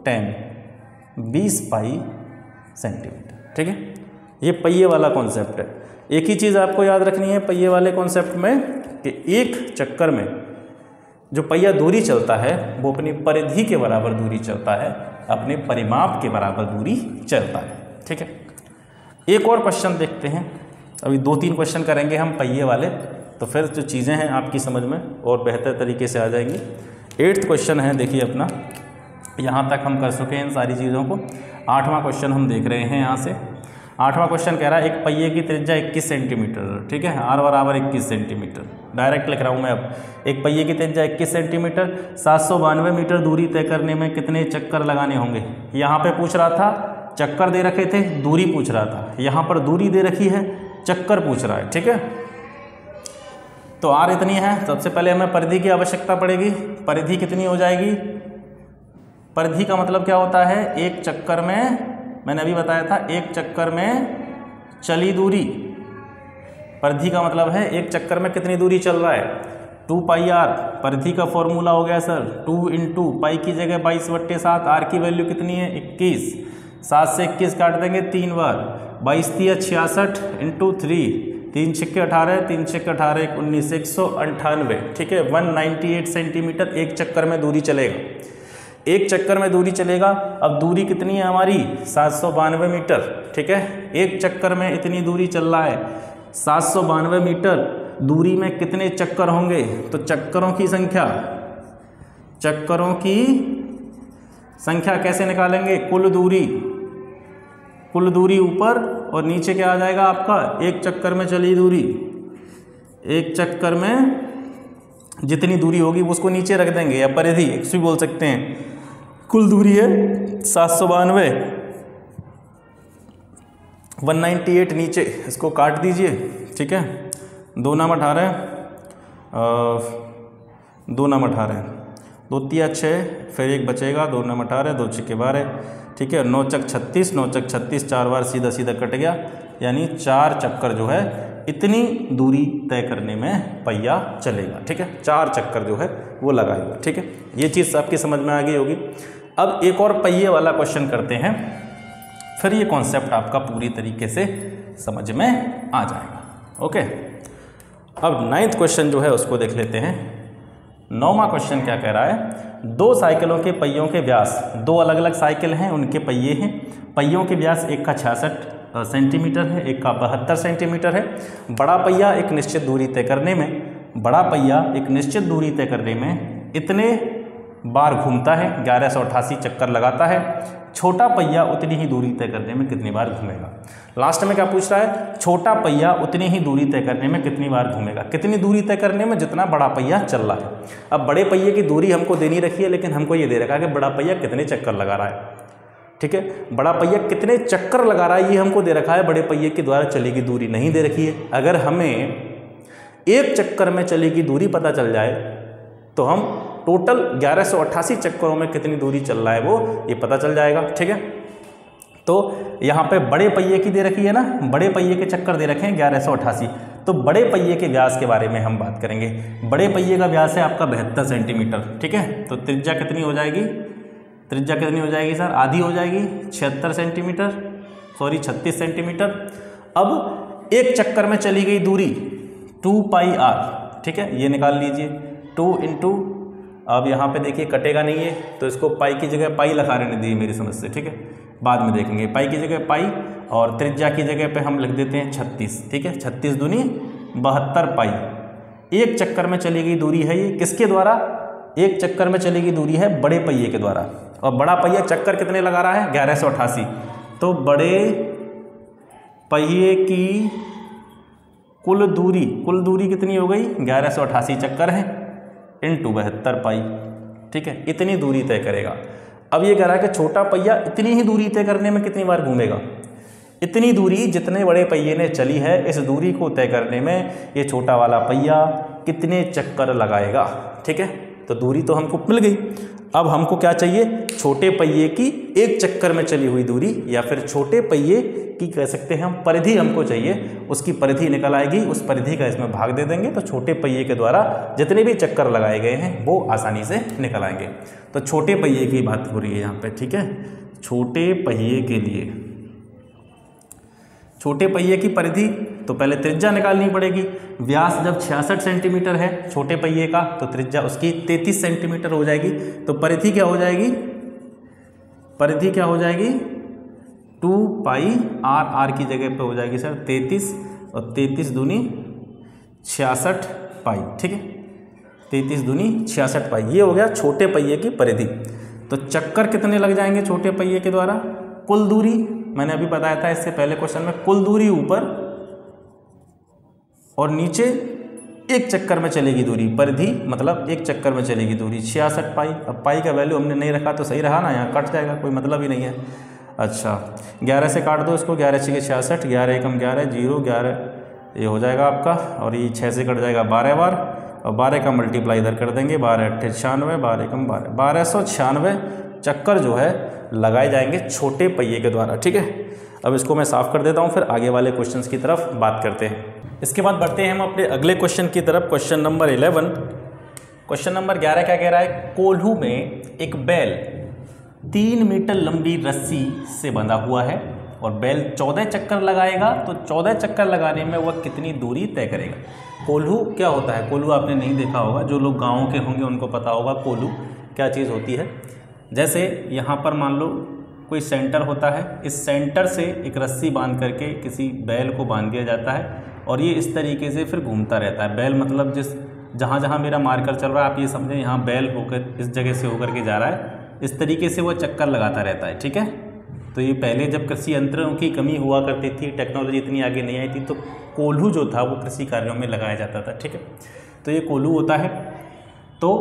10, 20π सेंटीमीटर, ठीक है। ये पहिए वाला कॉन्सेप्ट है। एक ही चीज़ आपको याद रखनी है पहिए वाले कॉन्सेप्ट में कि 1 चक्कर में जो पहिया दूरी चलता है वो अपनी परिधि के बराबर दूरी चलता है, अपने परिमाप के बराबर दूरी चलता है, ठीक है। एक और क्वेश्चन देखते हैं। अभी 2-3 क्वेश्चन करेंगे हम पहिए वाले, तो फिर जो चीज़ें हैं आपकी समझ में और बेहतर तरीके से आ जाएंगी। 8th क्वेश्चन है, देखिए अपना, यहाँ तक हम कर चुके हैं इन सारी चीज़ों को। 8वां क्वेश्चन हम देख रहे हैं यहाँ से। 8वां क्वेश्चन कह रहा है एक पहिए की त्रिज्या 21 सेंटीमीटर, ठीक है, r बराबर 21 सेंटीमीटर। डायरेक्ट लिख रहा हूँ मैं अब। एक पहिए की त्रिज्या 21 सेंटीमीटर, 792 मीटर दूरी तय करने में कितने चक्कर लगाने होंगे। यहाँ पे पूछ रहा था, चक्कर दे रखे थे, दूरी पूछ रहा था। यहाँ पर दूरी दे रखी है, चक्कर पूछ रहा है, ठीक है। तो r इतनी है, सबसे पहले हमें परिधि की आवश्यकता पड़ेगी। परिधि कितनी हो जाएगी, परिधि का मतलब क्या होता है, एक चक्कर में, मैंने अभी बताया था, एक चक्कर में चली दूरी। परिधि का मतलब है एक चक्कर में कितनी दूरी चल रहा है, 2 पाई r। परिधि का फॉर्मूला हो गया सर 2 इंटू पाई की जगह 22/7, r की वैल्यू कितनी है 21। 7 से 21 काट देंगे 3 बार, 22 × 66 इंटू 3, 3 छक्के 18, 3 छक्के 18, 19, 198, ठीक है। 198 सेंटीमीटर एक चक्कर में दूरी चलेगा, एक चक्कर में दूरी चलेगा। अब दूरी कितनी है हमारी, 792 मीटर, ठीक है। एक चक्कर में इतनी दूरी चल रहा है, 792 मीटर दूरी में कितने चक्कर होंगे, तो चक्करों की संख्या, चक्करों की संख्या कैसे निकालेंगे, कुल दूरी, कुल दूरी ऊपर और नीचे क्या आ जाएगा आपका, एक चक्कर में चली दूरी। एक चक्कर में जितनी दूरी होगी उसको नीचे रख देंगे, या परिधि एक्स भी बोल सकते हैं। कुल दूरी है 792, 198 नीचे, इसको काट दीजिए, ठीक है। 2 नाम 18, 2 नाम 18, 2 तिया 6, फिर एक बचेगा, 2 नाम 18, 2 छक्के 12, ठीक है। 9 चक 36, 9 चक 36, 4 बार सीधा सीधा कट गया, यानी 4 चक्कर जो है इतनी दूरी तय करने में पहिया चलेगा, ठीक है। 4 चक्कर जो है वो लगाएगा, ठीक है। ये चीज़ आपकी समझ में आ गई होगी। अब एक और पहिए वाला क्वेश्चन करते हैं, फिर ये कॉन्सेप्ट आपका पूरी तरीके से समझ में आ जाएगा, ओके। अब 9th क्वेश्चन जो है उसको देख लेते हैं। 9वां क्वेश्चन क्या कह रहा है, 2 साइकिलों के पहियों के व्यास, 2 अलग अलग साइकिल हैं, उनके पहिए हैं। पहियों के व्यास एक का 66 सेंटीमीटर है, एक का 72 सेंटीमीटर है। बड़ा पहिया एक निश्चित दूरी तय करने में, बड़ा पहिया एक निश्चित दूरी तय करने में इतने बार घूमता है, 1188 चक्कर लगाता है। छोटा पहिया उतनी ही दूरी तय करने में कितनी बार घूमेगा। लास्ट में क्या पूछ रहा है, छोटा पहिया उतनी ही दूरी तय करने में कितनी बार घूमेगा। कितनी दूरी तय करने में, जितना बड़ा पहिया चल रहा है। अब बड़े पहिए की दूरी हमको देनी रखी है, लेकिन हमको ये दे रखा है कि बड़ा पहिया कितने चक्कर लगा रहा है, ठीक है। बड़ा पहिया कितने चक्कर लगा रहा है ये हमको दे रखा है, बड़े पहिए के द्वारा चली गई दूरी नहीं दे रखी है। अगर हमें एक चक्कर में चली गई दूरी पता चल जाए तो हम टोटल 1188 चक्करों में कितनी दूरी चल रहा है वो ये पता चल जाएगा, ठीक है। तो यहाँ पे बड़े पहिए की दे रखी है ना, बड़े पहिए के चक्कर दे रखे हैं 1188। तो बड़े पहिए के व्यास के बारे में हम बात करेंगे। बड़े पहिए का व्यास है आपका 72 सेंटीमीटर, ठीक है। तो त्रिज्या कितनी हो जाएगी, त्रिज्या कितनी हो जाएगी सर, आधी हो जाएगी, 76 सेंटीमीटर, सॉरी 36 सेंटीमीटर। अब एक चक्कर में चली गई दूरी 2 पाई r, ठीक है, ये निकाल लीजिए। 2 इंटू, अब यहाँ पे देखिए कटेगा नहीं है, तो इसको पाई की जगह पाई लगा रहने दीजिए मेरी समझ से, ठीक है, बाद में देखेंगे। पाई की जगह पाई और त्रिज्या की जगह पे हम लिख देते हैं 36, ठीक है। 36 दूनी 72 पाई। एक चक्कर में चली गई दूरी है ये, किसके द्वारा, एक चक्कर में चली गई दूरी है बड़े पहिए के द्वारा। और बड़ा पहिया चक्कर कितने लगा रहा है, 1188। तो बड़े पहिए की कुल दूरी कितनी हो गई, 1188 चक्कर है इंटू 72 पाई, ठीक है। इतनी दूरी तय करेगा। अब ये कह रहा है कि छोटा पहिया इतनी ही दूरी तय करने में कितनी बार घूमेगा। इतनी दूरी जितने बड़े पहिए ने चली है, इस दूरी को तय करने में ये छोटा वाला पहिया कितने चक्कर लगाएगा, ठीक है। तो दूरी तो हमको मिल गई। अब हमको क्या चाहिए, छोटे पहिए की एक चक्कर में चली हुई दूरी, या फिर छोटे पहिए की कह सकते हैं हम परिधि हमको चाहिए। उसकी परिधि निकल आएगी, उस परिधि का इसमें भाग दे देंगे, तो छोटे पहिए के द्वारा जितने भी चक्कर लगाए गए हैं वो आसानी से निकल आएंगे। तो छोटे पहिए की बात हो रही है यहाँ पे, ठीक है। छोटे पहिए के लिए, छोटे पहिए की परिधि, तो पहले त्रिज्या निकालनी पड़ेगी। व्यास जब 66 सेंटीमीटर है छोटे पहिए का, तो त्रिज्या उसकी 33 सेंटीमीटर हो जाएगी। तो परिधि क्या हो जाएगी, परिधि क्या हो जाएगी, 2 पाई r की जगह पे हो जाएगी सर 33, और 33 दूनी 66 पाई, ठीक है। 33 दूनी 66 पाई, ये हो गया छोटे पहिए की परिधि। तो चक्कर कितने लग जाएंगे छोटे पहिए के द्वारा? कुल दूरी मैंने अभी बताया था इससे पहले क्वेश्चन में, कुल दूरी ऊपर और नीचे एक चक्कर में चलेगी दूरी, परिधि मतलब एक चक्कर में चलेगी दूरी 66 पाई। अब पाई का वैल्यू हमने नहीं रखा तो सही रहा ना, यहाँ कट जाएगा, कोई मतलब ही नहीं है। अच्छा 11 से काट दो इसको, 11 6 66, 11 एकम 11, 0 11 ये हो जाएगा आपका, और ये 6 से कट जाएगा 12 बार, और 12 का मल्टीप्लाई इधर कर देंगे, 12 8 96, 12 एकम 12, 1296 चक्कर जो है लगाए जाएंगे छोटे पहिए के द्वारा। ठीक है, अब इसको मैं साफ कर देता हूँ, फिर आगे वाले क्वेश्चंस की तरफ बात करते हैं। इसके बाद बढ़ते हैं हम अपने अगले क्वेश्चन की तरफ, क्वेश्चन नंबर 11। क्वेश्चन नंबर 11 क्या कह रहा है? कोल्हू में एक बैल 3 मीटर लंबी रस्सी से बंधा हुआ है और बैल 14 चक्कर लगाएगा, तो 14 चक्कर लगाने में वह कितनी दूरी तय करेगा? कोल्हू क्या होता है? कोल्हू आपने नहीं देखा होगा, जो लोग गाँव के होंगे उनको पता होगा कोल्हू क्या चीज़ होती है। जैसे यहाँ पर मान लो कोई सेंटर होता है, इस सेंटर से एक रस्सी बांध करके किसी बैल को बांध दिया जाता है और ये इस तरीके से फिर घूमता रहता है। बैल मतलब जहाँ जहाँ मेरा मार्कर चल रहा है आप ये समझें, यहाँ बैल होकर इस जगह से होकर के जा रहा है, इस तरीके से वो चक्कर लगाता रहता है। ठीक है, तो ये पहले जब कृषि यंत्रों की कमी हुआ करती थी, टेक्नोलॉजी इतनी आगे नहीं आई थी, तो कोल्हू जो था वो कृषि कार्यों में लगाया जाता था। ठीक है, तो ये कोल्हू होता है। तो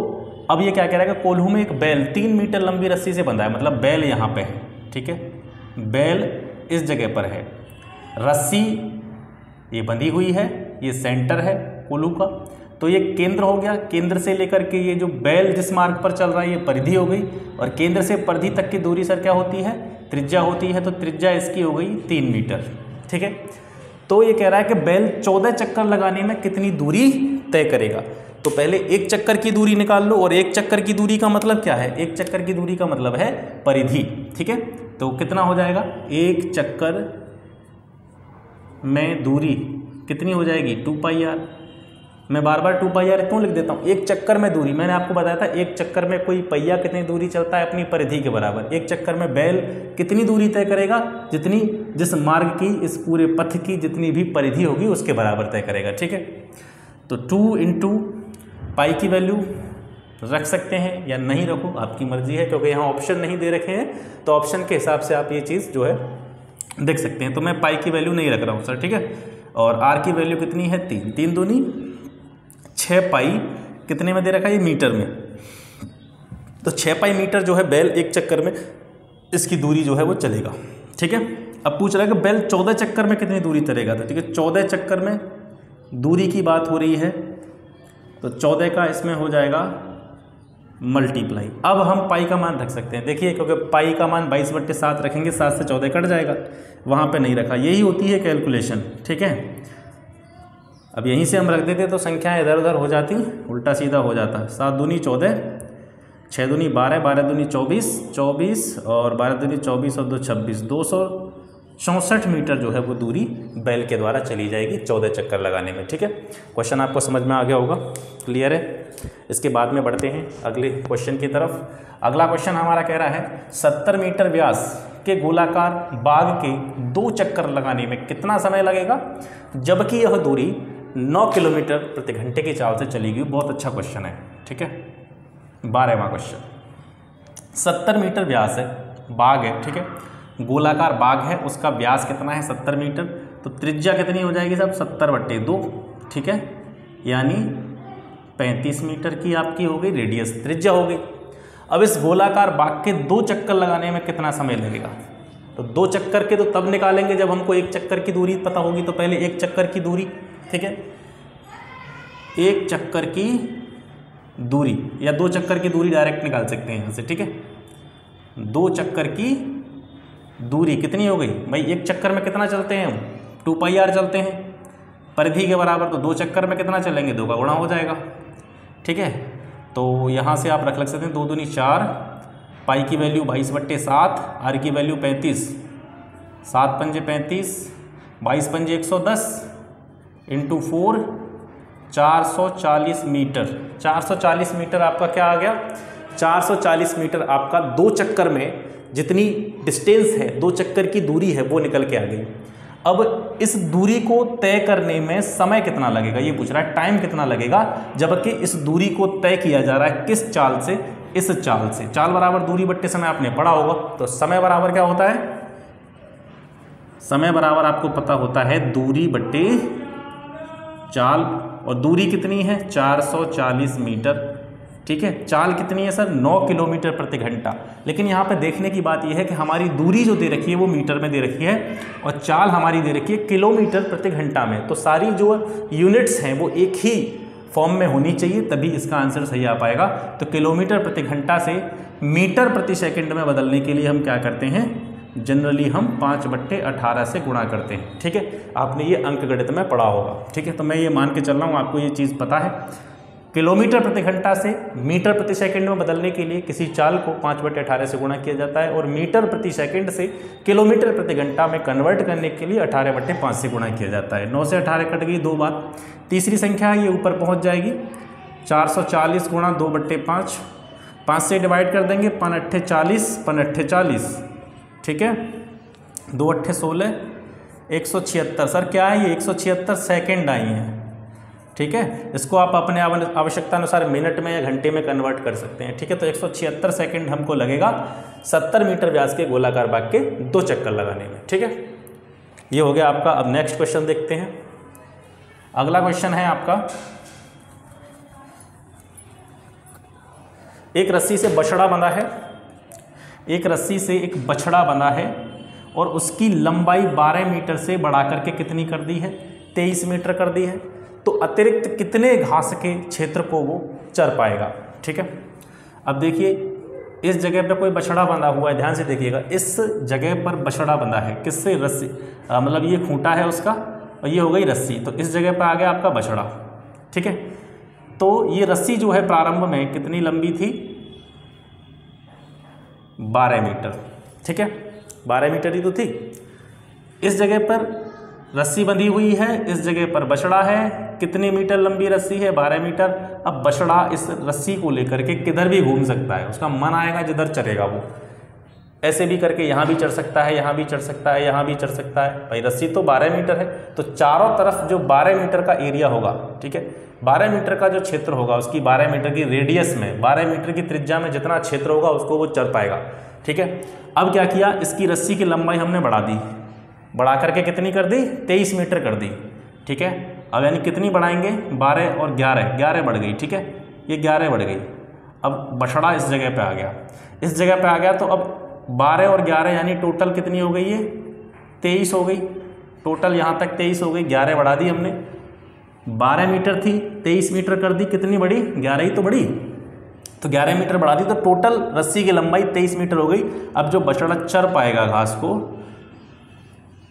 अब ये क्या कह रहा है कि कोल्हू में एक बैल 3 मीटर लंबी रस्सी से बंधा है, मतलब बैल यहाँ पे है। ठीक है, बैल इस जगह पर है, रस्सी ये बंधी हुई है, ये सेंटर है कोल्हू का, तो ये केंद्र हो गया। केंद्र से लेकर के ये जो बैल जिस मार्ग पर चल रहा है ये परिधि हो गई, और केंद्र से परिधि तक की दूरी सर क्या होती है? त्रिज्या होती है, तो त्रिज्या इसकी हो गई 3 मीटर। ठीक है, तो ये कह रहा है कि बैल 14 चक्कर लगाने में कितनी दूरी तय करेगा। तो पहले एक चक्कर की दूरी निकाल लो, और एक चक्कर की दूरी का मतलब क्या है? एक चक्कर की दूरी का मतलब है परिधि। ठीक है, तो कितना हो जाएगा? एक चक्कर में दूरी कितनी हो जाएगी? 2 पाई आर। मैं बार बार 2 पाई आर क्यों लिख देता हूँ? एक चक्कर में दूरी, मैंने आपको बताया था एक चक्कर में कोई पहिया कितनी दूरी चलता है? अपनी परिधि के बराबर। एक चक्कर में बैल कितनी दूरी तय करेगा? जितनी जिस मार्ग की, इस पूरे पथ की जितनी भी परिधि होगी उसके बराबर तय करेगा। ठीक है, तो 2 इंटू पाई की वैल्यू रख सकते हैं या नहीं रखो, आपकी मर्जी है, क्योंकि यहाँ ऑप्शन नहीं दे रखे हैं, तो ऑप्शन के हिसाब से आप ये चीज़ जो है देख सकते हैं। तो मैं पाई की वैल्यू नहीं रख रहा हूँ सर। ठीक है, और आर की वैल्यू कितनी है? 3, 3 दूनी 6 पाई कितने में दे रखा है? ये मीटर में। तो 6 पाई मीटर जो है बैल एक चक्कर में इसकी दूरी जो है वो चलेगा। ठीक है, अब पूछ रहा है कि बैल 14 चक्कर में कितनी दूरी चलेगा। तो ठीक है, 14 चक्कर में दूरी की बात हो रही है, तो 14 का इसमें हो जाएगा मल्टीप्लाई। अब हम पाई का मान रख सकते हैं, देखिए, क्योंकि पाई का मान 22/7 रखेंगे, 7 से 14 कट जाएगा, वहाँ पे नहीं रखा। यही होती है कैलकुलेशन। ठीक है, अब यहीं से हम रख देते तो संख्याएं इधर उधर हो जाती, उल्टा सीधा हो जाता। 7 दूनी 14, 6 दूनी 12, 12 दूनी 24, 24 और 12 दूनी 24 और 2 26, 264 मीटर जो है वो दूरी बैल के द्वारा चली जाएगी 14 चक्कर लगाने में। ठीक है, क्वेश्चन आपको समझ में आ गया होगा, क्लियर है। इसके बाद में बढ़ते हैं अगले क्वेश्चन की तरफ। अगला क्वेश्चन हमारा कह रहा है 70 मीटर व्यास के गोलाकार बाग के 2 चक्कर लगाने में कितना समय लगेगा, जबकि यह दूरी 9 किलोमीटर प्रति घंटे की चाल से चलेगी। बहुत अच्छा क्वेश्चन है। ठीक है, 12वां क्वेश्चन। 70 मीटर व्यास है, बाग है। ठीक है, गोलाकार बाग है, उसका व्यास कितना है? 70 मीटर। तो त्रिज्या कितनी हो जाएगी साहब? 70/2। ठीक है, यानी 35 मीटर की आपकी हो गई रेडियस, त्रिज्या हो गई। अब इस गोलाकार बाग के 2 चक्कर लगाने में कितना समय लगेगा? तो 2 चक्कर के तो तब निकालेंगे जब हमको एक चक्कर की दूरी पता होगी। तो पहले एक चक्कर की दूरी, ठीक है, एक चक्कर की दूरी या 2 चक्कर की दूरी डायरेक्ट निकाल सकते हैं यहाँ से। ठीक है, 2 चक्कर की दूरी कितनी हो गई भाई? एक चक्कर में कितना चलते हैं हम? 2 पाई आर चलते हैं, परिधि के बराबर। तो 2 चक्कर में कितना चलेंगे? 2 का गुणा हो जाएगा। ठीक है, तो यहाँ से आप रख सकते हैं 2 दूनी 4, पाई की वैल्यू 22/7, आर की वैल्यू 35, 7 पंजे 35, 22 पंजे 110 इंटू 4, 440 मीटर। 440 मीटर आपका क्या आ गया? 440 मीटर आपका 2 चक्कर में जितनी डिस्टेंस है, 2 चक्कर की दूरी है, वो निकल के आ गई। अब इस दूरी को तय करने में समय कितना लगेगा ये पूछ रहा है, टाइम कितना लगेगा, जबकि इस दूरी को तय किया जा रहा है किस चाल से, इस चाल से। चाल बराबर दूरी बट्टे समय आपने पढ़ा होगा, तो समय बराबर क्या होता है, समय बराबर आपको पता होता है दूरी बट्टे चाल, और दूरी कितनी है 440 मीटर, ठीक है। चाल कितनी है सर 9 किलोमीटर प्रति घंटा। लेकिन यहाँ पे देखने की बात यह है कि हमारी दूरी जो दे रखी है वो मीटर में दे रखी है और चाल हमारी दे रखी है किलोमीटर प्रति घंटा में। तो सारी जो यूनिट्स हैं वो एक ही फॉर्म में होनी चाहिए, तभी इसका आंसर सही आ पाएगा। तो किलोमीटर प्रति घंटा से मीटर प्रति सेकंड में बदलने के लिए हम क्या करते हैं, जनरली हम 5/18 से गुणा करते हैं, ठीक है। आपने ये अंकगणित में पढ़ा होगा, ठीक है। तो मैं ये मान के चल रहा हूँ आपको ये चीज़ पता है। किलोमीटर प्रति घंटा से मीटर प्रति सेकंड में बदलने के लिए किसी चाल को 5/18 से गुणा किया जाता है, और मीटर प्रति सेकंड से किलोमीटर प्रति घंटा में कन्वर्ट करने के लिए 18/5 से गुणा किया जाता है। 9 से 18 कट गई 2 बार। तीसरी संख्या है ये ऊपर पहुंच जाएगी, 440 गुणा 2/5, 5 से डिवाइड कर देंगे, 5 8 40, ठीक है, 2 8 16, 176। सर क्या है ये 176 सेकेंड आई हैं, ठीक है। इसको आप अपने आवश्यकता अनुसार मिनट में या घंटे में कन्वर्ट कर सकते हैं, ठीक है। तो 176 सेकंड हमको लगेगा 70 मीटर व्यास के गोलाकार बाग के 2 चक्कर लगाने में, ठीक है। ये हो गया आपका। अब नेक्स्ट क्वेश्चन देखते हैं। अगला क्वेश्चन है आपका, एक रस्सी से बछड़ा बंधा है, एक रस्सी से एक बछड़ा बंधा है और उसकी लंबाई 12 मीटर से बढ़ा करके कितनी कर दी है, 23 मीटर कर दी है। तो अतिरिक्त कितने घास के क्षेत्र को वो चर पाएगा, ठीक है। अब देखिए इस जगह पे कोई बछड़ा बंधा हुआ है, ध्यान से देखिएगा, इस जगह पर बछड़ा बंधा है, किससे, रस्सी, मतलब ये खूंटा है उसका और ये हो गई रस्सी, तो इस जगह पर आ गया आपका बछड़ा, ठीक है। तो ये रस्सी जो है प्रारंभ में कितनी लंबी थी, 12 मीटर, ठीक है, 12 मीटर ही तो थी। इस जगह पर रस्सी बंधी हुई है, इस जगह पर बछड़ा है, कितनी मीटर लंबी रस्सी है, 12 मीटर। अब बछड़ा इस रस्सी को लेकर के किधर भी घूम सकता है, उसका मन आएगा जिधर चरेगा वो, ऐसे भी करके यहाँ भी चढ़ सकता है, यहाँ भी चढ़ सकता है, यहाँ भी चढ़ सकता है। भाई रस्सी तो 12 मीटर है, तो चारों तरफ जो 12 मीटर का एरिया होगा, ठीक है, 12 मीटर का जो क्षेत्र होगा उसकी 12 मीटर की रेडियस में, 12 मीटर की त्रिज्या में जितना क्षेत्र होगा उसको वो चढ़ पाएगा, ठीक है। अब क्या किया, इसकी रस्सी की लंबाई हमने बढ़ा दी, बढ़ा करके कितनी कर दी, 23 मीटर कर दी, ठीक है। अब यानी कितनी बढ़ाएंगे, 12 और 11 बढ़ गई, ठीक है, ये 11 बढ़ गई। अब बछड़ा इस जगह पे आ गया, इस जगह पे आ गया, तो अब 12 और 11 यानी टोटल कितनी हो गई, ये 23 हो गई, टोटल यहाँ तक 23 हो गई। 11 बढ़ा दी हमने, 12 मीटर थी, 23 मीटर कर दी, कितनी बढ़ी, 11 ही तो बढ़ी, तो 11 मीटर बढ़ा दी, तो टोटल रस्सी की लंबाई 23 मीटर हो गई। अब जो बछड़ा चर पाएगा घास को,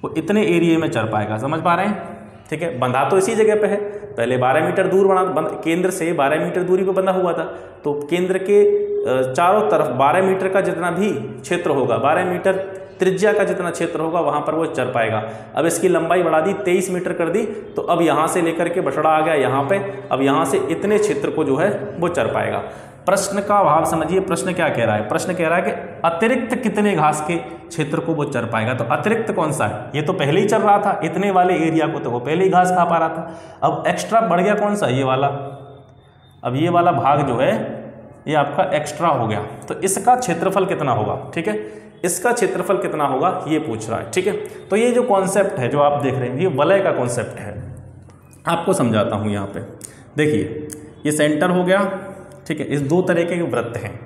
वो इतने एरिया में चर पाएगा, समझ पा रहे हैं, ठीक है। बंधा तो इसी जगह पे है, पहले 12 मीटर दूर केंद्र से 12 मीटर दूरी पे बंधा हुआ था, तो केंद्र के चारों तरफ 12 मीटर का जितना भी क्षेत्र होगा, 12 मीटर त्रिज्या का जितना क्षेत्र होगा वहाँ पर वो चर पाएगा। अब इसकी लंबाई बढ़ा दी, 23 मीटर कर दी, तो अब यहाँ से लेकर के बछड़ा आ गया यहाँ पे, अब यहाँ से इतने क्षेत्र को जो है वो चर पाएगा। प्रश्न का भाव समझिए, प्रश्न क्या कह रहा है, प्रश्न कह रहा है कि अतिरिक्त कितने घास के क्षेत्र को वो चर पाएगा। तो अतिरिक्त कौन सा है, ये तो पहले ही चर रहा था, इतने वाले एरिया को तो वो पहले ही घास खा पा रहा था। अब एक्स्ट्रा बढ़ गया कौन सा, ये वाला, अब ये वाला भाग जो है ये आपका एक्स्ट्रा हो गया, तो इसका क्षेत्रफल कितना होगा, ठीक है, इसका क्षेत्रफल कितना होगा ये पूछ रहा है, ठीक है। तो ये जो कॉन्सेप्ट है जो आप देख रहे हैं ये वलय का कॉन्सेप्ट है, आपको समझाता हूँ। यहाँ पे देखिए ये सेंटर हो गया, ठीक है, इस 2 तरह के वृत्त हैं।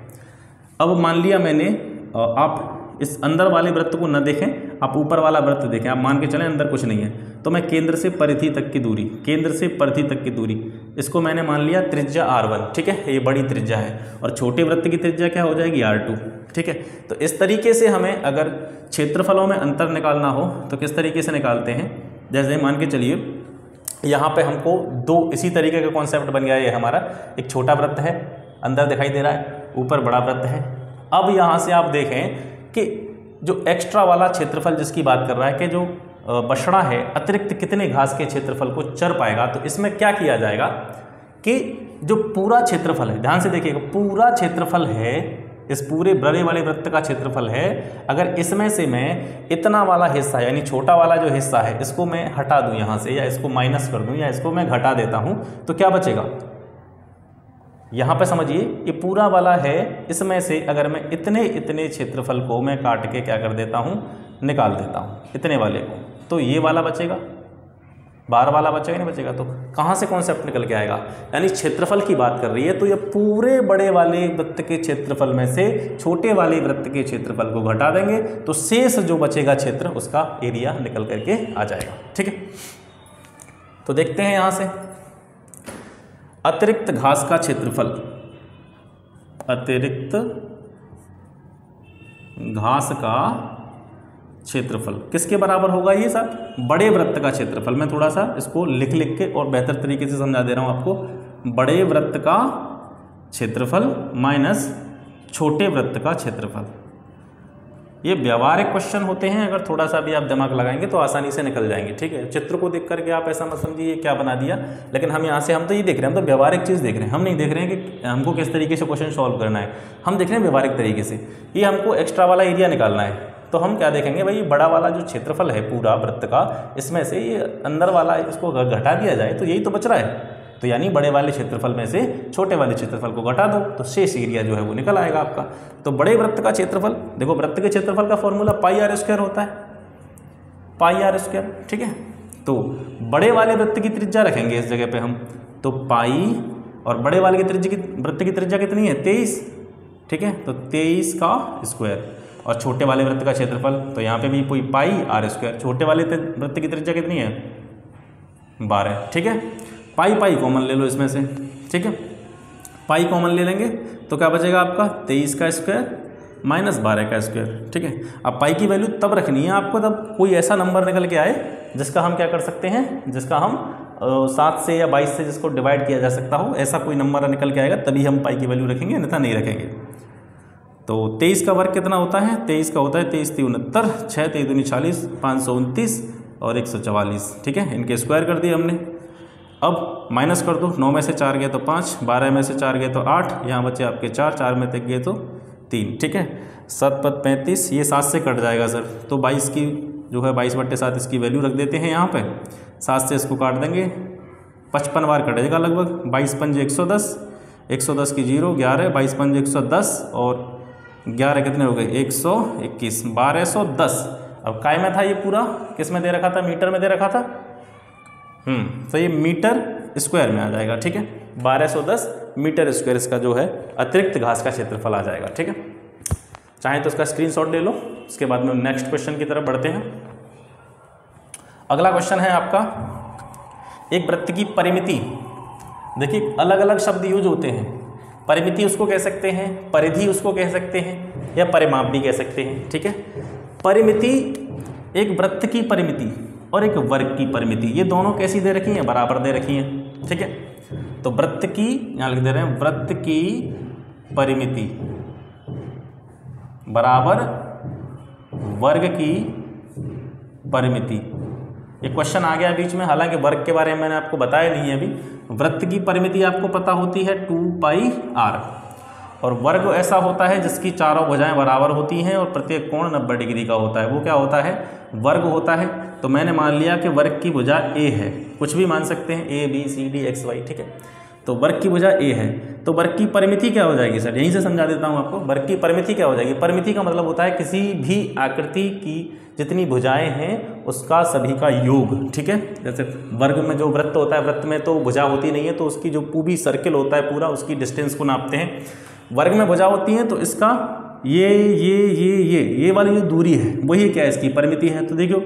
अब मान लिया मैंने, आप इस अंदर वाले वृत्त को न देखें, आप ऊपर वाला वृत्त देखें, आप मान के चलें अंदर कुछ नहीं है, तो मैं केंद्र से परिधि तक की दूरी, केंद्र से परिधि तक की दूरी, इसको मैंने मान लिया त्रिज्या R1, ठीक है, ये बड़ी त्रिज्या है, और छोटे वृत्त की त्रिज्या क्या हो जाएगी, R2, ठीक है। तो इस तरीके से हमें अगर क्षेत्रफलों में अंतर निकालना हो तो किस तरीके से निकालते हैं, जैसे मान के चलिए यहाँ पे हमको 2 इसी तरीके का कॉन्सेप्ट बन गया। ये हमारा एक छोटा वृत्त है, अंदर दिखाई दे रहा है, ऊपर बड़ा वृत्त है। अब यहाँ से आप देखें कि जो एक्स्ट्रा वाला क्षेत्रफल जिसकी बात कर रहा है कि जो बछड़ा है अतिरिक्त कितने घास के क्षेत्रफल को चर पाएगा, तो इसमें क्या किया जाएगा कि जो पूरा क्षेत्रफल है, ध्यान से देखिएगा, पूरा क्षेत्रफल है इस पूरे बड़े वाले वृत्त का क्षेत्रफल है, अगर इसमें से मैं इतना वाला हिस्सा यानी छोटा वाला जो हिस्सा है इसको मैं हटा दूं यहाँ से, या इसको माइनस कर दूं, या इसको मैं घटा देता हूं, तो क्या बचेगा? यहाँ पे समझिए ये पूरा वाला है, इसमें से अगर मैं इतने इतने क्षेत्रफल को मैं काट के क्या कर देता हूँ, निकाल देता हूँ इतने वाले को, तो ये वाला बचेगा, बाहर वाला बचेगा नहीं बचेगा। तो कहाँ से कॉन्सेप्ट निकल के आएगा? यानी क्षेत्रफल की बात कर रही है तो ये पूरे बड़े वाले वृत्त के क्षेत्रफल में से छोटे वाले वृत्त के क्षेत्रफल को घटा देंगे तो शेष जो बचेगा क्षेत्र उसका एरिया निकल करके आ जाएगा। ठीक है, तो देखते हैं यहाँ से अतिरिक्त घास का क्षेत्रफल, अतिरिक्त घास का क्षेत्रफल किसके बराबर होगा? ये सब बड़े वृत्त का क्षेत्रफल। मैं थोड़ा सा इसको लिख लिख के और बेहतर तरीके से समझा दे रहा हूं आपको। बड़े वृत्त का क्षेत्रफल माइनस छोटे वृत्त का क्षेत्रफल। ये व्यवहारिक क्वेश्चन होते हैं, अगर थोड़ा सा भी आप दिमाग लगाएंगे तो आसानी से निकल जाएंगे। ठीक है, चित्र को देख करके आप ऐसा मत समझिए क्या बना दिया, लेकिन हम यहाँ से हम तो ये देख रहे हैं, हम तो व्यवहारिक चीज़ देख रहे हैं, हम नहीं देख रहे हैं कि हमको किस तरीके से क्वेश्चन सॉल्व करना है, हम देख रहे हैं व्यवहारिक तरीके से। ये हमको एक्स्ट्रा वाला एरिया निकालना है, तो हम क्या देखेंगे भाई, बड़ा वाला जो क्षेत्रफल है पूरा वृत्त का, इसमें से ये अंदर वाला इसको घटा दिया जाए तो यही तो बच रहा है। तो यानी बड़े वाले क्षेत्रफल में से छोटे वाले क्षेत्रफल को घटा दो तो शेष एरिया जो है वो निकल आएगा आपका। तो बड़े वृत्त का क्षेत्रफल, देखो वृत्त के क्षेत्रफल का फॉर्मूला पाई आर स्क्वायर होता है, पाई आर स्क्वायर। ठीक है, तो बड़े वाले वृत्त की त्रिज्या रखेंगे इस जगह पे हम, तो पाई, और बड़े वाले की त्रिज्या की वृत्त की त्रिज्या कितनी है? 23। ठीक है, तो 23 का स्क्वायर, और छोटे वाले वृत्त का क्षेत्रफल तो यहाँ पे भी कोई पाई आर स्क्वायर। छोटे वाले वृत्त की त्रिज्या कितनी है? 12। ठीक है, पाई पाई कॉमन ले लो इसमें से। ठीक है, पाई कॉमन ले लेंगे तो क्या बचेगा आपका? 23 का स्क्वायर माइनस 12 का स्क्वायर। ठीक है, अब पाई की वैल्यू तब रखनी है आपको तब कोई ऐसा नंबर निकल के आए जिसका हम क्या कर सकते हैं, जिसका हम 7 से या 22 से जिसको डिवाइड किया जा सकता हो, ऐसा कोई नंबर निकल के आएगा तभी हम पाई की वैल्यू रखेंगे, अन्यथा नहीं रखेंगे। तो 23 का वर्ग कितना होता है? 23 का होता है 23 3 69, 6 3 दूनी 40, 529 और 144। ठीक है, इनके स्क्वायर कर दिए हमने। अब माइनस कर दो, 9 में से 4 गए तो 5, 12 में से 4 गए तो 8, यहाँ बचे आपके 4, 4 में तक गए तो 3। ठीक है, 7 पद 35, ये 7 से कट जाएगा सर, तो 22 की जो है 22/7 इसकी वैल्यू रख देते हैं यहाँ पे। 7 से इसको काट देंगे, 55 बार कटेगा लगभग। 22 पंजे 110, 110 की 0, 11, 22 पंजे 110 और 11 कितने हो गए? 121, 1210। अब काय में था ये पूरा, किस में दे रखा था? मीटर में दे रखा था। तो ये मीटर स्क्वायर में आ जाएगा। ठीक है, 1210 मीटर स्क्वायर इसका जो है अतिरिक्त घास का क्षेत्रफल आ जाएगा। ठीक है, चाहे तो इसका स्क्रीनशॉट ले लो, उसके बाद में नेक्स्ट क्वेश्चन की तरफ बढ़ते हैं। अगला क्वेश्चन है आपका, एक वृत्त की परिमिति। देखिए अलग अलग शब्द यूज होते हैं, परिमिति उसको कह सकते हैं, परिधि उसको कह सकते हैं, या परिमाप भी कह सकते हैं। ठीक है, परिमिति, एक वृत्त की परिमिति और एक वर्ग की परिमिति, ये दोनों कैसी दे रखी हैं? बराबर दे रखी हैं। ठीक है, तो वृत्त की, यहाँ लिख दे रहे हैं, वृत्त की परिमिति बराबर वर्ग की परिमिति। ये क्वेश्चन आ गया बीच में, हालांकि वर्ग के बारे में मैंने आपको बताया नहीं है अभी। वृत्त की परिमिति आपको पता होती है 2πr, और वर्ग ऐसा होता है जिसकी चारों भुजाएं बराबर होती हैं और प्रत्येक कोण 90 डिग्री का होता है, वो क्या होता है? वर्ग होता है। तो मैंने मान लिया कि वर्ग की भुजा a है, कुछ भी मान सकते हैं, a b c d x y। ठीक है, तो वर्ग की भुजा a है, तो वर्ग की परिमिति क्या हो जाएगी सर? यहीं से समझा देता हूँ आपको। वर्ग की परिमिति क्या हो जाएगी? परिमिति का मतलब होता है किसी भी आकृति की जितनी भुजाएं हैं उसका सभी का योग। ठीक है, जैसे वर्ग में जो वृत्त होता है, वृत्त में तो भुजा होती नहीं है, तो उसकी जो पूरी सर्किल होता है पूरा, उसकी डिस्टेंस को नापते हैं। वर्ग में भुजा होती है तो इसका ये वाली जो दूरी है वही क्या है? इसकी परिमिति है। तो देखियो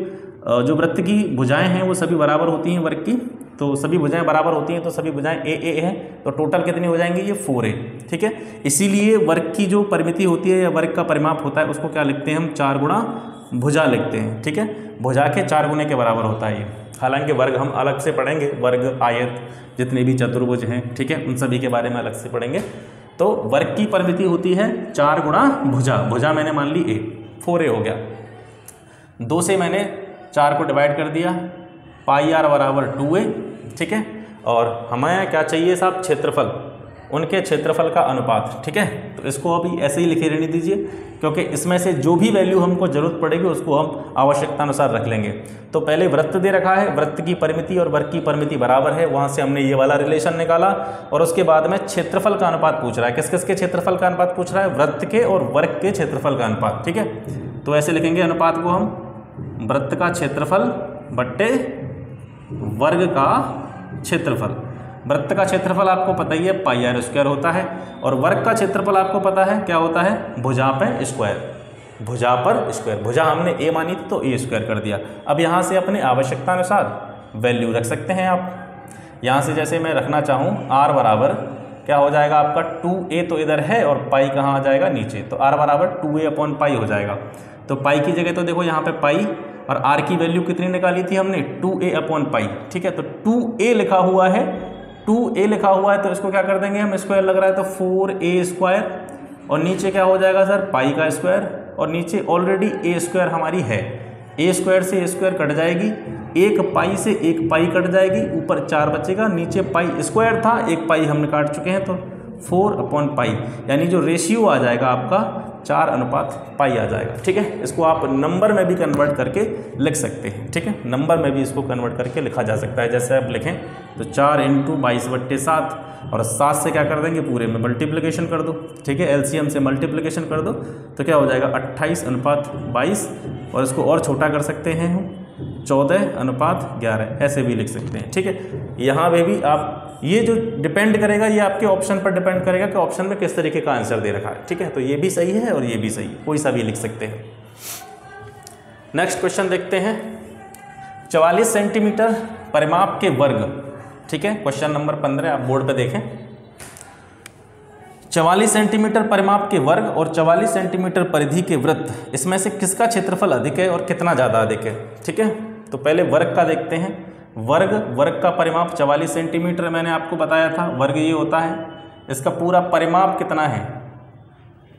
जो वृत्त की भुजाएं हैं वो सभी बराबर होती हैं वर्ग की, तो सभी भुजाएं बराबर होती हैं, तो सभी भुजाएं ए है, तो टोटल कितनी हो जाएंगी? ये 4a। ठीक है, इसीलिए वर्ग की जो परिमिति होती है या वर्ग का परिमाप होता है उसको क्या लिखते हैं हम? 4 गुणा भुजा लिखते हैं। ठीक है, भुजा के 4 गुने के बराबर होता है ये। हालांकि वर्ग हम अलग से पढ़ेंगे, वर्ग, आयत, जितने भी चतुर्भुज हैं, ठीक है, उन सभी के बारे में अलग से पढ़ेंगे। तो वर्ग की परिमिति होती है 4 गुणा भुजा, भुजा मैंने मान ली a, 4a हो गया। 2 से मैंने 4 को डिवाइड कर दिया, पाई आर बराबर 2a। ठीक है, और हमें क्या चाहिए साहब? क्षेत्रफल। उनके क्षेत्रफल का अनुपात। ठीक है, तो इसको अभी ऐसे ही लिखे रहने दीजिए, क्योंकि इसमें से जो भी वैल्यू हमको जरूरत पड़ेगी उसको हम आवश्यकता अनुसार रख लेंगे। तो पहले वृत्त दे रखा है, वृत्त की परिमिति और वर्ग की परिमिति बराबर है, वहाँ से हमने ये वाला रिलेशन निकाला। और उसके बाद में क्षेत्रफल का अनुपात पूछ रहा है। किस किस के क्षेत्रफल का अनुपात पूछ रहा है? वृत्त के और वर्ग के क्षेत्रफल का अनुपात। ठीक है, तो ऐसे लिखेंगे अनुपात को हम, वृत्त का क्षेत्रफल बट्टे वर्ग का क्षेत्रफल। वृत्त का क्षेत्रफल आपको पता ही है पाई आर स्क्वायर होता है, और वर्ग का क्षेत्रफल आपको पता है क्या होता है? भुजा पे स्क्वायर, भुजा पर स्क्वायर। भुजा हमने ए मानी थी तो ए स्क्वायर कर दिया। अब यहाँ से अपने आवश्यकता अनुसार वैल्यू रख सकते हैं आप। यहाँ से जैसे मैं रखना चाहूँ आर बराबर क्या हो जाएगा आपका 2a, तो इधर है और पाई कहाँ आ जाएगा? नीचे। तो आर बराबर 2a अपॉन पाई हो जाएगा। तो पाई की जगह तो देखो यहाँ पे पाई, और आर की वैल्यू कितनी निकाली थी हमने? 2a upon pi. ठीक है, तो 2a लिखा हुआ है, 2a लिखा हुआ है, तो इसको क्या कर देंगे हम? स्क्वायर लग रहा है तो 4a स्क्वायर, और नीचे क्या हो जाएगा सर? पाई का स्क्वायर, और नीचे ऑलरेडी a स्क्वायर हमारी है। a स्क्वायर से a स्क्वायर कट जाएगी, एक पाई से एक पाई कट जाएगी, ऊपर 4 बचेगा, नीचे पाई स्क्वायर था, एक पाई हमने काट चुके हैं, तो 4 अपॉन पाई, यानी जो रेशियो आ जाएगा आपका 4 अनुपात पाई आ जाएगा। ठीक है, इसको आप नंबर में भी कन्वर्ट करके लिख सकते हैं। ठीक है, नंबर में भी इसको कन्वर्ट करके लिखा जा सकता है। जैसे आप लिखें तो 4 × 22/7, और 7 से क्या कर देंगे? पूरे में मल्टीप्लिकेशन कर दो। ठीक है, एलसीएम से मल्टीप्लिकेशन कर दो तो क्या हो जाएगा? 28/22, और इसको और छोटा कर सकते हैं हम 14/11, ऐसे भी लिख सकते हैं। ठीक है, यहाँ पे भी आप, ये जो डिपेंड करेगा, ये आपके ऑप्शन पर डिपेंड करेगा कि ऑप्शन में किस तरीके का आंसर दे रखा है। ठीक है, तो ये भी सही है और ये भी सही है, कोई सा भी लिख सकते हैं। नेक्स्ट क्वेश्चन देखते हैं। 44 सेंटीमीटर परिमाप के वर्ग। ठीक है, क्वेश्चन नंबर 15 आप बोर्ड पे देखें। 44 सेंटीमीटर परिमाप के वर्ग और 44 सेंटीमीटर परिधि के वृत्त, इसमें से किसका क्षेत्रफल अधिक है और कितना ज़्यादा अधिक है? ठीक है, तो पहले वर्ग का देखते हैं। वर्ग का परिमाप 44 सेंटीमीटर मैंने आपको बताया था, वर्ग ये होता है। इसका पूरा परिमाप कितना है?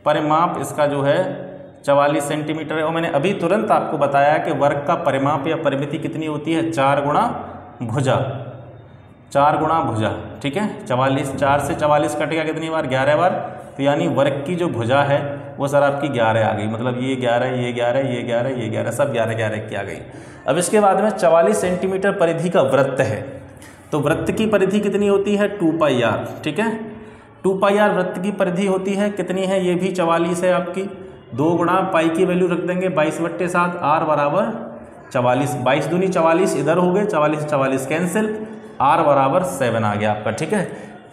परिमाप इसका जो है 44 सेंटीमीटर है, और मैंने अभी तुरंत आपको बताया कि वर्ग का परिमाप या परिमिति कितनी होती है? 4 गुणा भुजा, 4 गुणा भुजा। ठीक है, 44, 4 से 44 कटेगा कितनी बार? 11 बार। तो यानी वर्ग की जो भुजा है वो सर आपकी 11 आ गई, मतलब ये 11, ये 11, ये 11, ये 11, सब 11 11 की आ गई। अब इसके बाद में 44 सेंटीमीटर परिधि का वृत्त है, तो वृत्त की परिधि कितनी होती है? 2πr। ठीक है, 2πr वृत्त की परिधि होती है। कितनी है? ये भी 44 है आपकी। 2 गुणा पाई की वैल्यू रख देंगे 22/7, आर बराबर 44, 22 दूनी 44 इधर हो गए, 44 44 कैंसिल, आर बराबर 7 आ गया आपका। ठीक है,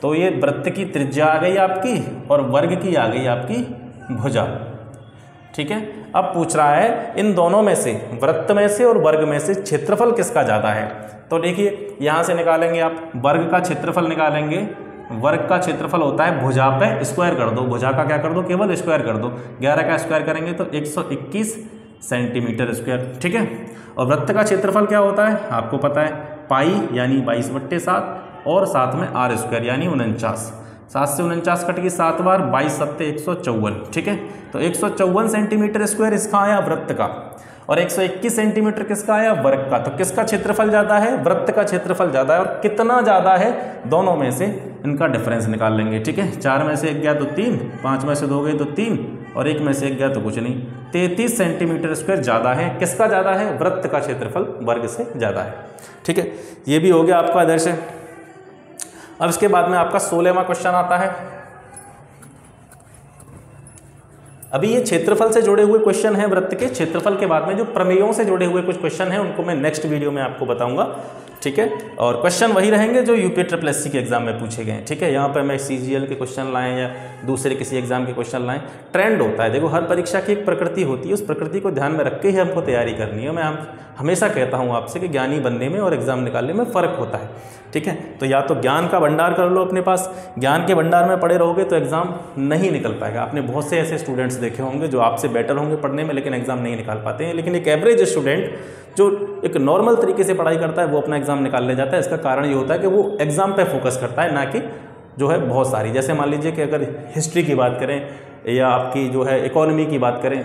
तो ये वृत्त की त्रिज्या आ गई आपकी और वर्ग की आ गई आपकी भुजा। ठीक है, अब पूछ रहा है इन दोनों में से, वृत्त में से और वर्ग में से क्षेत्रफल किसका ज़्यादा है? तो देखिए यहाँ से निकालेंगे आप, वर्ग का क्षेत्रफल निकालेंगे। वर्ग का क्षेत्रफल होता है भुजा पे स्क्वायर कर दो, भुजा का क्या कर दो? केवल स्क्वायर कर दो। 11 का स्क्वायर करेंगे तो 121 सेंटीमीटर स्क्वायर। ठीक है, और वृत्त का क्षेत्रफल क्या होता है? आपको पता है पाई यानी 22/7, और साथ में आर स्क्वायर यानी 49। 7 से 49 कट गई 7 बार, 22 7 154। ठीक है, तो 154 सेंटीमीटर स्क्वायर इसका आया वृत्त का, और 121 सेंटीमीटर किसका आया? वर्ग का। तो किसका क्षेत्रफल ज़्यादा है? वृत्त का क्षेत्रफल ज़्यादा है। और कितना ज़्यादा है? दोनों में से इनका डिफरेंस निकाल लेंगे। ठीक है, 4 में से 1 गया तो 3, 5 में से 2 गए तो 3, और 1 में से 1 गया तो कुछ नहीं। 33 सेंटीमीटर स्क्वायर ज़्यादा है। किसका ज़्यादा है? वृत्त का क्षेत्रफल वर्ग से ज़्यादा है। ठीक है, ये भी हो गया आपका इधर से। अब इसके बाद में आपका 16वां क्वेश्चन आता है। अभी ये क्षेत्रफल से जुड़े हुए क्वेश्चन हैं वृत्त के। क्षेत्रफल के बाद में जो प्रमेयों से जुड़े हुए कुछ क्वेश्चन हैं उनको मैं नेक्स्ट वीडियो में आपको बताऊंगा। ठीक है, और क्वेश्चन वही रहेंगे जो यूपीएससी के एग्जाम में पूछे गए हैं। ठीक है, यहाँ पर मैं सीजीएल के क्वेश्चन लाएं या दूसरे किसी एग्जाम के क्वेश्चन लाएं, ट्रेंड होता है। देखो, हर परीक्षा की एक प्रकृति होती है, उस प्रकृति को ध्यान में रख के ही हमको तैयारी करनी है। मैं हमेशा कहता हूँ आपसे कि ज्ञानी बनने में और एग्जाम निकालने में फ़र्क होता है। ठीक है, तो या तो ज्ञान का भंडार कर लो अपने पास, ज्ञान के भंडार में पड़े रहोगे तो एग्जाम नहीं निकल पाएगा। आपने बहुत से ऐसे स्टूडेंट्स देखे होंगे जो आपसे बेटर होंगे पढ़ने में, लेकिन एग्जाम नहीं निकाल पाते हैं। लेकिन एक एवरेज स्टूडेंट जो एक नॉर्मल तरीके से पढ़ाई करता है वो अपना एग्जाम निकाल ले जाता है। इसका कारण ये होता है कि वो एग्जाम पे फोकस करता है, ना कि जो है बहुत सारी, जैसे मान लीजिए कि अगर हिस्ट्री की बात करें या आपकी जो है इकोनॉमी की बात करें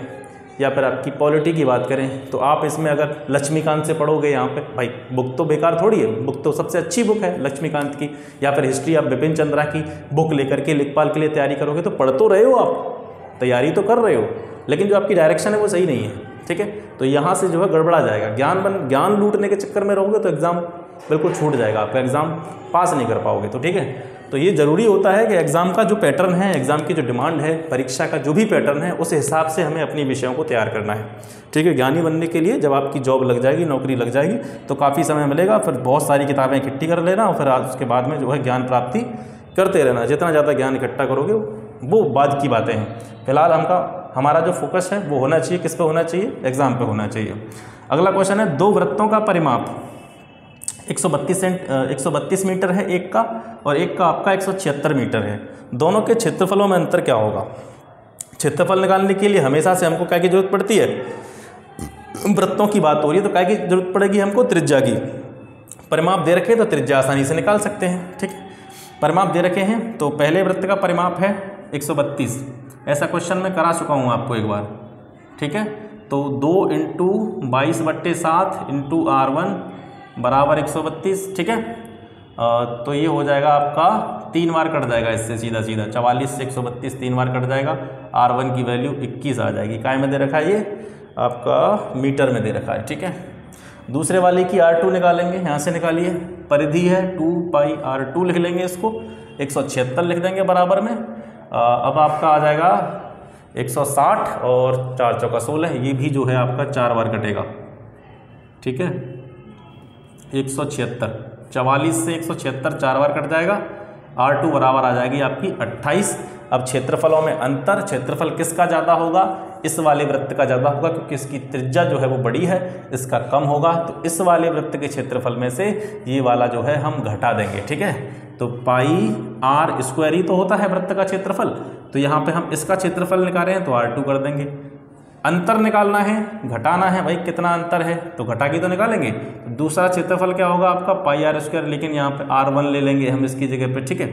या फिर आपकी पॉलिटी की बात करें तो आप इसमें अगर लक्ष्मीकांत से पढ़ोगे यहाँ पे, भाई बुक तो बेकार थोड़ी है, बुक तो सबसे अच्छी बुक है लक्ष्मीकांत की, या फिर हिस्ट्री आप बिपिन चंद्रा की बुक लेकर के लेखपाल के लिए तैयारी करोगे तो पढ़ तो रहे हो, आप तैयारी तो कर रहे हो, लेकिन जो आपकी डायरेक्शन है वो सही नहीं है, ठीक है। तो यहाँ से जो है गड़बड़ा जाएगा, ज्ञान लूटने के चक्कर में रहोगे तो एग्ज़ाम बिल्कुल छूट जाएगा, आपका एग्ज़ाम पास नहीं कर पाओगे। तो ठीक है, तो ये ज़रूरी होता है कि एग्ज़ाम का जो पैटर्न है, एग्ज़ाम की जो डिमांड है, परीक्षा का जो भी पैटर्न है, उस हिसाब से हमें अपनी विषयों को तैयार करना है, ठीक है। ज्ञानी बनने के लिए जब आपकी जॉब लग जाएगी, नौकरी लग जाएगी, तो काफ़ी समय मिलेगा, फिर बहुत सारी किताबें इकट्ठी कर लेना और फिर उसके बाद में जो है ज्ञान प्राप्ति करते रहना। जितना ज़्यादा ज्ञान इकट्ठा करोगे वो बाद की बातें हैं। फिलहाल हमारा जो फोकस है वो होना चाहिए, किस पे होना चाहिए, एग्ज़ाम पे होना चाहिए। अगला क्वेश्चन है, दो वृत्तों का परिमाप 132 मीटर है एक का, और एक का आपका 176 मीटर है। दोनों के क्षेत्रफलों में अंतर क्या होगा? क्षेत्रफल निकालने के लिए हमेशा से हमको क्या की जरूरत पड़ती है? वृत्तों की बात हो रही है तो क्या की जरूरत पड़ेगी हमको? त्रिज्या की। परिमाप दे रखे तो त्रिज्या आसानी से निकाल सकते हैं, ठीक है। परिमाप दे रखे हैं तो पहले वृत्त का परिमाप है 132, ऐसा क्वेश्चन मैं करा चुका हूँ आपको एक बार, ठीक है। तो 2 × 22/7 × R1 बराबर 132, ठीक है। तो ये हो जाएगा आपका 3 बार कट जाएगा इससे, सीधा 44 से 132 3 बार कट जाएगा। R1 की वैल्यू 21 आ जाएगी। काय में दे रखा है? ये आपका मीटर में दे रखा है, ठीक है। दूसरे वाले की R2 निकालेंगे, यहाँ से निकालिए, परिधि है 2πr2 लिख लेंगे, इसको 176 लिख देंगे बराबर में। अब आपका आ जाएगा 160 और 4 चौका 16, ये भी जो है आपका 4 बार कटेगा, ठीक है। 176, 44 से 176 4 बार कट जाएगा। R2 बराबर आ जाएगी आपकी 28। अब क्षेत्रफलों में अंतर, क्षेत्रफल किसका ज़्यादा होगा? इस वाले वृत्त का ज़्यादा होगा, क्योंकि इसकी त्रिज्या जो है वो बड़ी है, इसका कम होगा। तो इस वाले वृत्त के क्षेत्रफल में से ये वाला जो है हम घटा देंगे, ठीक है। तो πr² ही तो होता है वृत्त का क्षेत्रफल, तो यहाँ पे हम इसका क्षेत्रफल निकाल रहे हैं तो R2 कर देंगे। अंतर निकालना है, घटाना है, भाई कितना अंतर है तो घटा के तो निकालेंगे। तो दूसरा क्षेत्रफल क्या होगा आपका? πr², लेकिन यहाँ पे R1 ले लेंगे हम इसकी जगह पे, ठीक है।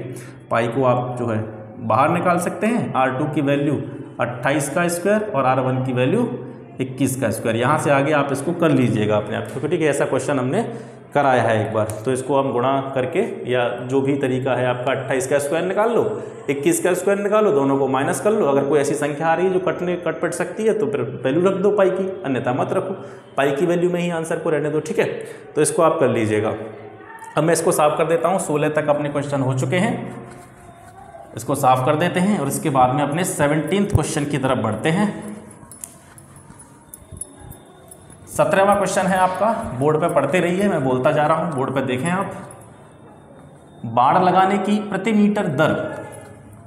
पाई को आप जो है बाहर निकाल सकते हैं, R2 की वैल्यू 28 का स्क्वायर और R1 की वैल्यू 21 का स्क्वायर। यहाँ से आगे आप इसको कर लीजिएगा अपने आप, क्योंकि ठीक है ऐसा क्वेश्चन हमने कराया है एक बार। तो इसको हम गुणा करके, या जो भी तरीका है आपका, 28 का स्क्वायर निकाल लो, 21 का स्क्वायर निकालो, दोनों को माइनस कर लो। अगर कोई ऐसी संख्या आ रही है जो कट पट सकती है तो फिर वैल्यू रख दो पाई की, अन्यथा मत रखो, पाई की वैल्यू में ही आंसर को रहने दो, ठीक है। तो इसको आप कर लीजिएगा। अब मैं इसको साफ कर देता हूँ। 16 तक अपने क्वेश्चन हो चुके हैं, इसको साफ कर देते हैं और इसके बाद में अपने 17th क्वेश्चन की तरफ बढ़ते हैं। 17वां क्वेश्चन है आपका, बोर्ड पे पढ़ते रहिए, मैं बोलता जा रहा हूँ, बोर्ड पे देखें आप। बाड़ लगाने की प्रति मीटर दर।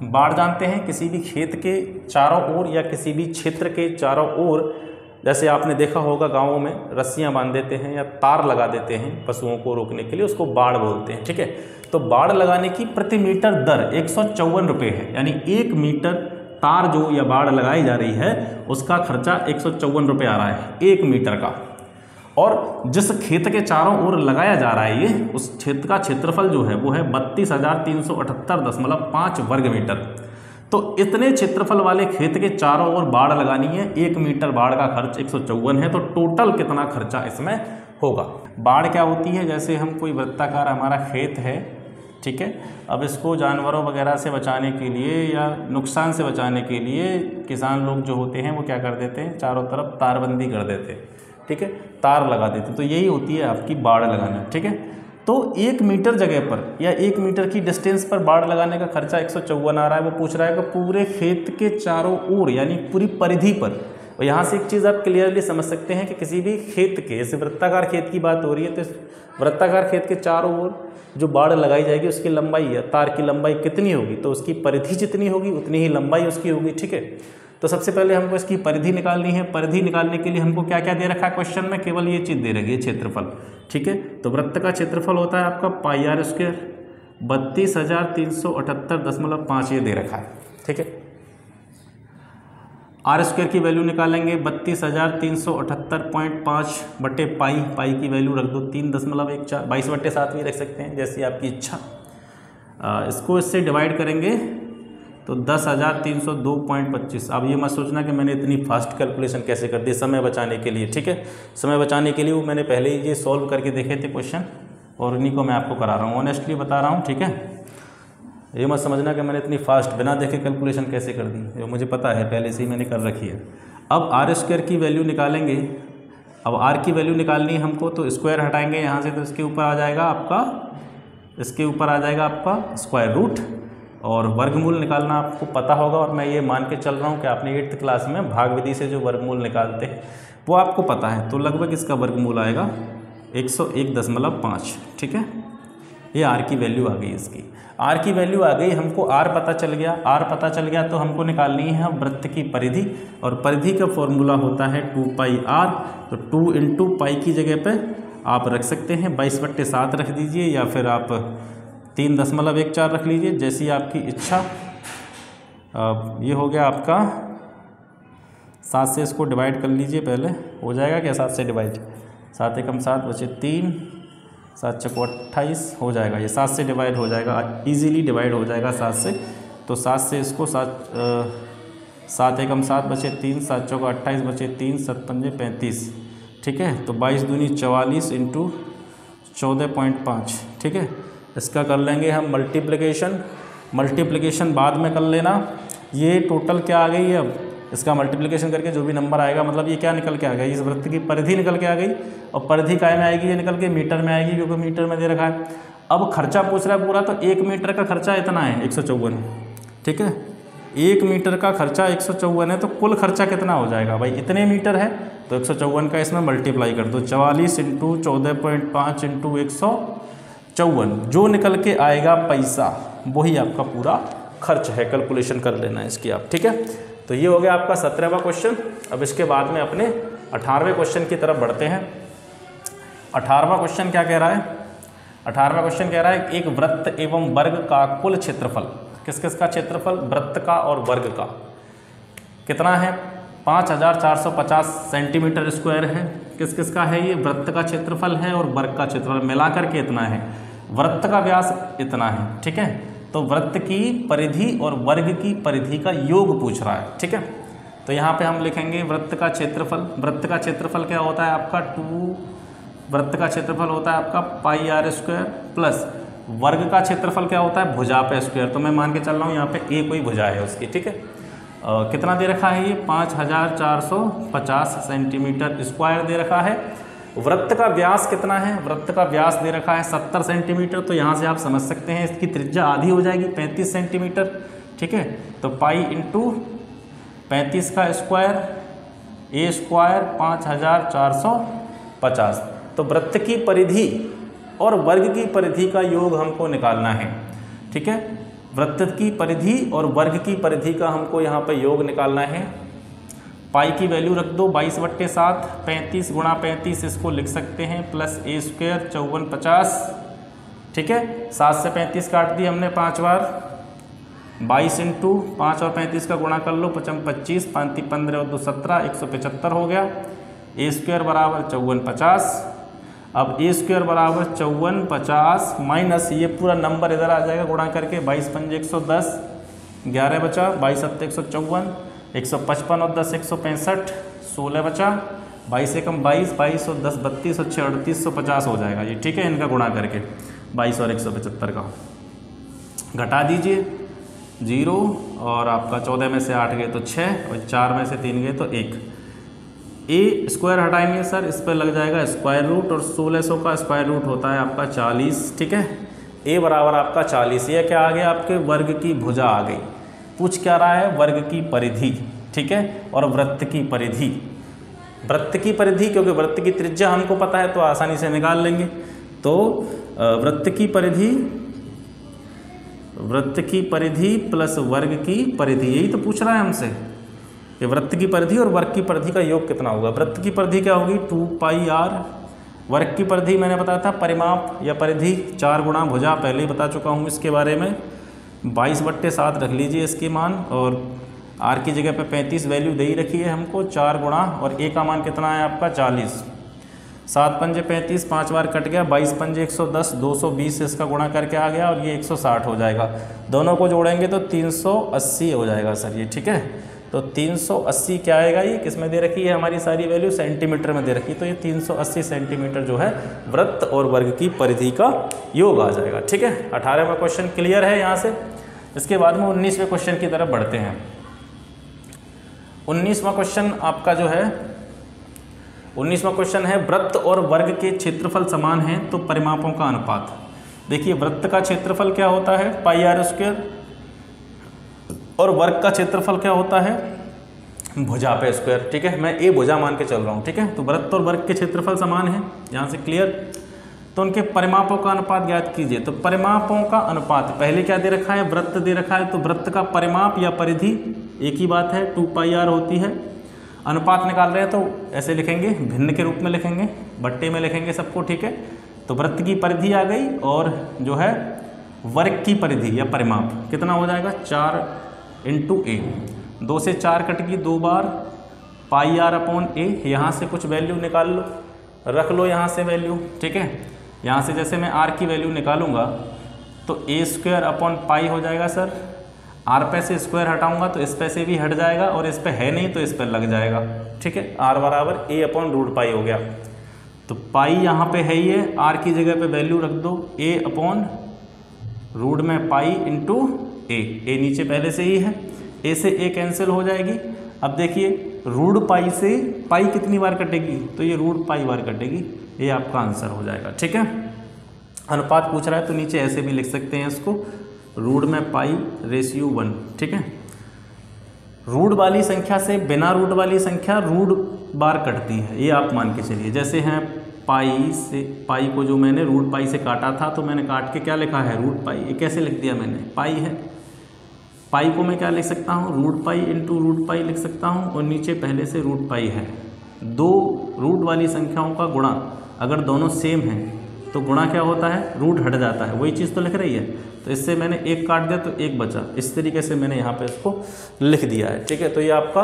बाड़ जानते हैं किसी भी खेत के चारों ओर या किसी भी क्षेत्र के चारों ओर, जैसे आपने देखा होगा गाँवों में रस्सियाँ बांध देते हैं या तार लगा देते हैं पशुओं को रोकने के लिए, उसको बाड़ बोलते हैं, ठीक है। तो बाड़ लगाने की प्रति मीटर दर 154 रुपये है, यानी 1 मीटर तार जो या बाड़ लगाई जा रही है उसका खर्चा 154 रुपये आ रहा है 1 मीटर का। और जिस खेत के चारों ओर लगाया जा रहा है ये, उस क्षेत्र का क्षेत्रफल जो है वो है 32,378.5 वर्ग मीटर। तो इतने क्षेत्रफल वाले खेत के चारों ओर बाड़ लगानी है, 1 मीटर बाड़ का खर्च 154 है, तो टोटल कितना खर्चा इसमें होगा? बाड़ क्या होती है? जैसे हम कोई वृत्ताकार हमारा खेत है, ठीक है, अब इसको जानवरों वगैरह से बचाने के लिए या नुकसान से बचाने के लिए किसान लोग जो होते हैं वो क्या कर देते हैं, चारों तरफ तारबंदी कर देते हैं, ठीक है, तार लगा देते हैं। तो यही होती है आपकी बाड़ लगाना, ठीक है। तो 1 मीटर जगह पर या 1 मीटर की डिस्टेंस पर बाड़ लगाने का खर्चा 154 आ रहा है। वो पूछ रहा है कि पूरे खेत के चारों ओर यानी पूरी परिधि पर। और यहाँ से एक चीज़ आप क्लियरली समझ सकते हैं कि किसी भी खेत के, जैसे वृत्ताकार खेत की बात हो रही है, तो वृत्ताकार खेत के चारों ओर जो बाड़ लगाई जाएगी उसकी लंबाई या तार की लंबाई कितनी होगी, तो उसकी परिधि जितनी होगी उतनी ही लंबाई उसकी होगी, ठीक है। तो सबसे पहले हमको इसकी परिधि निकालनी है। परिधि निकालने के लिए हमको क्या क्या दे रखा है क्वेश्चन में? केवल ये चीज़ दे रखी है, क्षेत्रफल, ठीक है। तो वृत्त का क्षेत्रफल होता है आपका πr², 32,378.5 ये दे रखा है, ठीक है। R² की वैल्यू निकालेंगे 32,378.5 बटे पाई, पाई की वैल्यू रख दो 3.14, 22/7 भी रख सकते हैं, जैसी आपकी इच्छा। इसको इससे डिवाइड करेंगे तो 10,302.25। अब ये मत सोचना कि मैंने इतनी फास्ट कैलकुलेशन कैसे कर दी समय बचाने के लिए, ठीक है। समय बचाने के लिए वो मैंने पहले ही ये सॉल्व करके देखे थे क्वेश्चन और उन्हीं को मैं आपको करा रहा हूँ, ऑनेस्टली बता रहा हूँ, ठीक है। ये मत समझना कि मैंने इतनी फास्ट बिना देखे कैलकुलेशन कैसे कर दी, ये मुझे पता है पहले से ही मैंने कर रखी है। अब आर स्क्वायर की वैल्यू निकालेंगे। अब आर की वैल्यू निकालनी है हमको, तो स्क्वायर हटाएंगे यहाँ से, तो इसके ऊपर आ जाएगा आपका स्क्वायर रूट, और वर्गमूल निकालना आपको पता होगा। और मैं ये मान के चल रहा हूँ कि आपने 8th क्लास में भाग विधि से जो वर्गमूल निकालते हैं वो आपको पता है। तो लगभग इसका वर्गमूल आएगा 101.5, ठीक है। ये आर की वैल्यू आ गई इसकी। आर की वैल्यू आ गई, हमको आर पता चल गया। तो हमको निकालनी है वृत्त की परिधि, और परिधि का फॉर्मूला होता है 2πr। तो 2 इंटू पाई की जगह पे आप रख सकते हैं 22/7 रख दीजिए, या फिर आप 3.14 रख लीजिए, जैसी आपकी इच्छा। ये हो गया आपका 7 से इसको डिवाइड कर लीजिए, पहले हो जाएगा क्या 7 से डिवाइड, 7 एकम 7 बचे 3, 7 चौको 28 हो जाएगा। ये 7 से डिवाइड हो जाएगा, इजीली डिवाइड हो जाएगा 7 से। तो 7 से इसको 7 एकम 7 बचे 3, 7 चौको 28 बचे 3, 7 पंजे 35, ठीक है। तो 22 दूनी 44 इंटू 14.5, ठीक है। इसका कर लेंगे हम मल्टीप्लिकेशन बाद में कर लेना। ये टोटल क्या आ गई है, अब इसका मल्टीप्लिकेशन करके जो भी नंबर आएगा, मतलब ये क्या निकल के आ गई, इस वृत्त की परिधि निकल के आ गई। और परिधि काय में आएगी, ये निकल के मीटर में आएगी, क्योंकि मीटर में दे रखा है। अब खर्चा पूछ रहा है पूरा, तो 1 मीटर का खर्चा इतना है 154, ठीक है। 1 मीटर का खर्चा 154 है, तो कुल खर्चा कितना हो जाएगा भाई, इतने मीटर है तो 154 का इसमें मल्टीप्लाई कर दो, 44 इंटू 14.5 इंटू 154, जो निकल के आएगा पैसा वही आपका पूरा खर्च है। कैलकुलेशन कर लेना है इसकी आप, ठीक है। तो ये हो गया आपका 17वां क्वेश्चन। अब इसके बाद में अपने 18वें क्वेश्चन की तरफ बढ़ते हैं। 18वां क्वेश्चन क्या कह रहा है, 18वां क्वेश्चन कह रहा है एक वृत्त एवं वर्ग का कुल क्षेत्रफल, किस किस का क्षेत्रफल, वृत्त का और वर्ग का कितना है, 5450 सेंटीमीटर स्क्वायर है। किस किस का है, ये वृत्त का क्षेत्रफल है और वर्ग का क्षेत्रफल मिलाकर के इतना है। वृत्त का व्यास इतना है, ठीक है। तो वृत्त की परिधि और वर्ग की परिधि का योग पूछ रहा है, ठीक है। तो यहाँ पे हम लिखेंगे वृत्त का क्षेत्रफल। वृत्त का क्षेत्रफल क्या होता है आपका, वृत्त का क्षेत्रफल होता है आपका πr स्क्वायर, प्लस वर्ग का क्षेत्रफल क्या होता है, भुजा पे स्क्वायर। तो मैं मान के चल रहा हूँ यहाँ पे ए कोई भुजा है उसकी, ठीक है। कितना दे रखा है, ये 5450 सेंटीमीटर स्क्वायर दे रखा है। वृत्त का व्यास कितना है, वृत्त का व्यास दे रखा है 70 सेंटीमीटर। तो यहाँ से आप समझ सकते हैं इसकी त्रिज्या आधी हो जाएगी 35 सेंटीमीटर, ठीक है। तो पाई इंटू 35 का स्क्वायर, ए स्क्वायर 5450। तो वृत्त की परिधि और वर्ग की परिधि का योग हमको निकालना है, ठीक है। वृत्त की परिधि और वर्ग की परिधि का हमको यहाँ पे योग निकालना है। पाई की वैल्यू रख दो 22/7, 35 गुणा 35 इसको लिख सकते हैं, प्लस ए स्क्वायर 5450, ठीक है। 7 से 35 काट दिए हमने 5 बार, 22 इंटू 5 और 35 का गुणा कर लो, 25, 5 15 और 2 17, 175 हो गया। ए स्क्वायर बराबर 5450। अब ए स्क्वायर बराबर 5450 माइनस ये पूरा नंबर इधर आ जाएगा गुणा करके, 22 पंजे 110, 11 बचा, 22 सत्ते 154, 155 और 10 165, 16 बचा, 22 एकम 22, 22 और 10 32 और 6 3850 हो जाएगा ये, ठीक है। इनका गुणा करके 22 और 175 का घटा दीजिए 0, और आपका 14 में से 8 गए तो 6, और 4 में से 3 गए तो 1। ए स्क्वायर हटाएंगे सर, इस पर लग जाएगा स्क्वायर रूट, और 1600 का स्क्वायर रूट होता है आपका 40, ठीक है। ए बराबर आपका 40। ये क्या आ गया, आपके वर्ग की भुजा आ गई। पूछ क्या रहा है, वर्ग की परिधि, ठीक है, और वृत्त की परिधि। वृत्त की परिधि, क्योंकि वृत्त की त्रिज्या हमको पता है तो आसानी से निकाल लेंगे। तो वृत्त की परिधि प्लस वर्ग की परिधि, यही तो पूछ रहा है हमसे कि वृत्त की परिधि और वर्ग की परिधि का योग कितना होगा। वृत्त की परिधि क्या होगी 2πr, वर्ग की परिधि मैंने बताया था परिमाप या परिधि 4 गुणा भुजा, पहले ही बता चुका हूँ इसके बारे में। 22/7 रख लीजिए इसकी मान, और आर की जगह पे 35 वैल्यू दे ही रखी है हमको, 4 गुणा, और ए का मान कितना है आपका 40। 7 पंजे 35, 5 बार कट गया, 22 पंजे 110, 220 से इसका गुणा करके आ गया और ये 160 हो जाएगा। दोनों को जोड़ेंगे तो 380 हो जाएगा सर ये, ठीक है। तो 380 क्या आएगा, ये किस में दे रखी है हमारी सारी वैल्यू, सेंटीमीटर में दे रखी है। तो ये 380 सेंटीमीटर जो है वृत्त और वर्ग की परिधि का योग आ जाएगा, ठीक है। 18वां क्वेश्चन क्लियर है यहाँ से। इसके बाद में 19वें क्वेश्चन की तरफ बढ़ते हैं। 19वां क्वेश्चन आपका जो है, 19वां क्वेश्चन है वृत्त और वर्ग के क्षेत्रफल समान हैं तो परिमापों का अनुपात। देखिए वृत्त का क्षेत्रफल क्या होता है, पाई आर स्क्वायर, और वर्ग का क्षेत्रफल क्या होता है, भुजा पे स्क्वायर, ठीक है। मैं ए भुजा मान के चल रहा हूँ, ठीक है। तो वृत्त और वर्ग के क्षेत्रफल समान हैं, यहाँ से क्लियर। तो उनके परिमापों का अनुपात ज्ञात कीजिए। तो परिमापों का अनुपात पहले क्या दे रखा है, वृत्त दे रखा है, तो वृत्त का परिमाप या परिधि एक ही बात है, 2πr होती है। अनुपात निकाल रहे हैं तो ऐसे लिखेंगे, भिन्न के रूप में लिखेंगे, बट्टे में लिखेंगे सबको, ठीक है। तो वृत्त की परिधि आ गई और जो है वर्ग की परिधि या परिमाप कितना हो जाएगा, 4 × a। 2 से 4 कट गई 2 बार, πr/a। यहाँ से कुछ वैल्यू निकाल लो, रख लो यहाँ से वैल्यू, ठीक है। यहाँ से जैसे मैं r की वैल्यू निकालूंगा तो a² हो जाएगा सर। r पे से स्क्वायर हटाऊंगा तो इस पे से भी हट जाएगा, और इस पे है नहीं तो इस पर लग जाएगा, ठीक है। r बराबर a/√π हो गया। तो पाई यहाँ पे है ही है, r की जगह पे वैल्यू रख दो, a/√π a नीचे पहले से ही है, a से a कैंसिल हो जाएगी। अब देखिए √π से पाई कितनी बार कटेगी, तो ये √π बार कटेगी, ये आपका आंसर हो जाएगा, ठीक है। अनुपात पूछ रहा है तो नीचे ऐसे भी लिख सकते हैं इसको, √π/1, ठीक है। रूट वाली संख्या से बिना रूट वाली संख्या रूट बार कटती है, ये आप मान के चलिए। जैसे हैं पाई से, पाई को जो मैंने √π से काटा था तो मैंने काट के क्या लिखा है, √π। ये कैसे लिख दिया मैंने, पाई है, पाई को मैं क्या लिख सकता हूँ, √π × √π लिख सकता हूँ, और नीचे पहले से √π है। दो रूट वाली संख्याओं का गुणा अगर दोनों सेम हैं तो गुणा क्या होता है, रूट हट जाता है, वही चीज़ तो लिख रही है। तो इससे मैंने एक काट दिया तो एक बचा, इस तरीके से मैंने यहाँ पे इसको लिख दिया है, ठीक है। तो ये आपका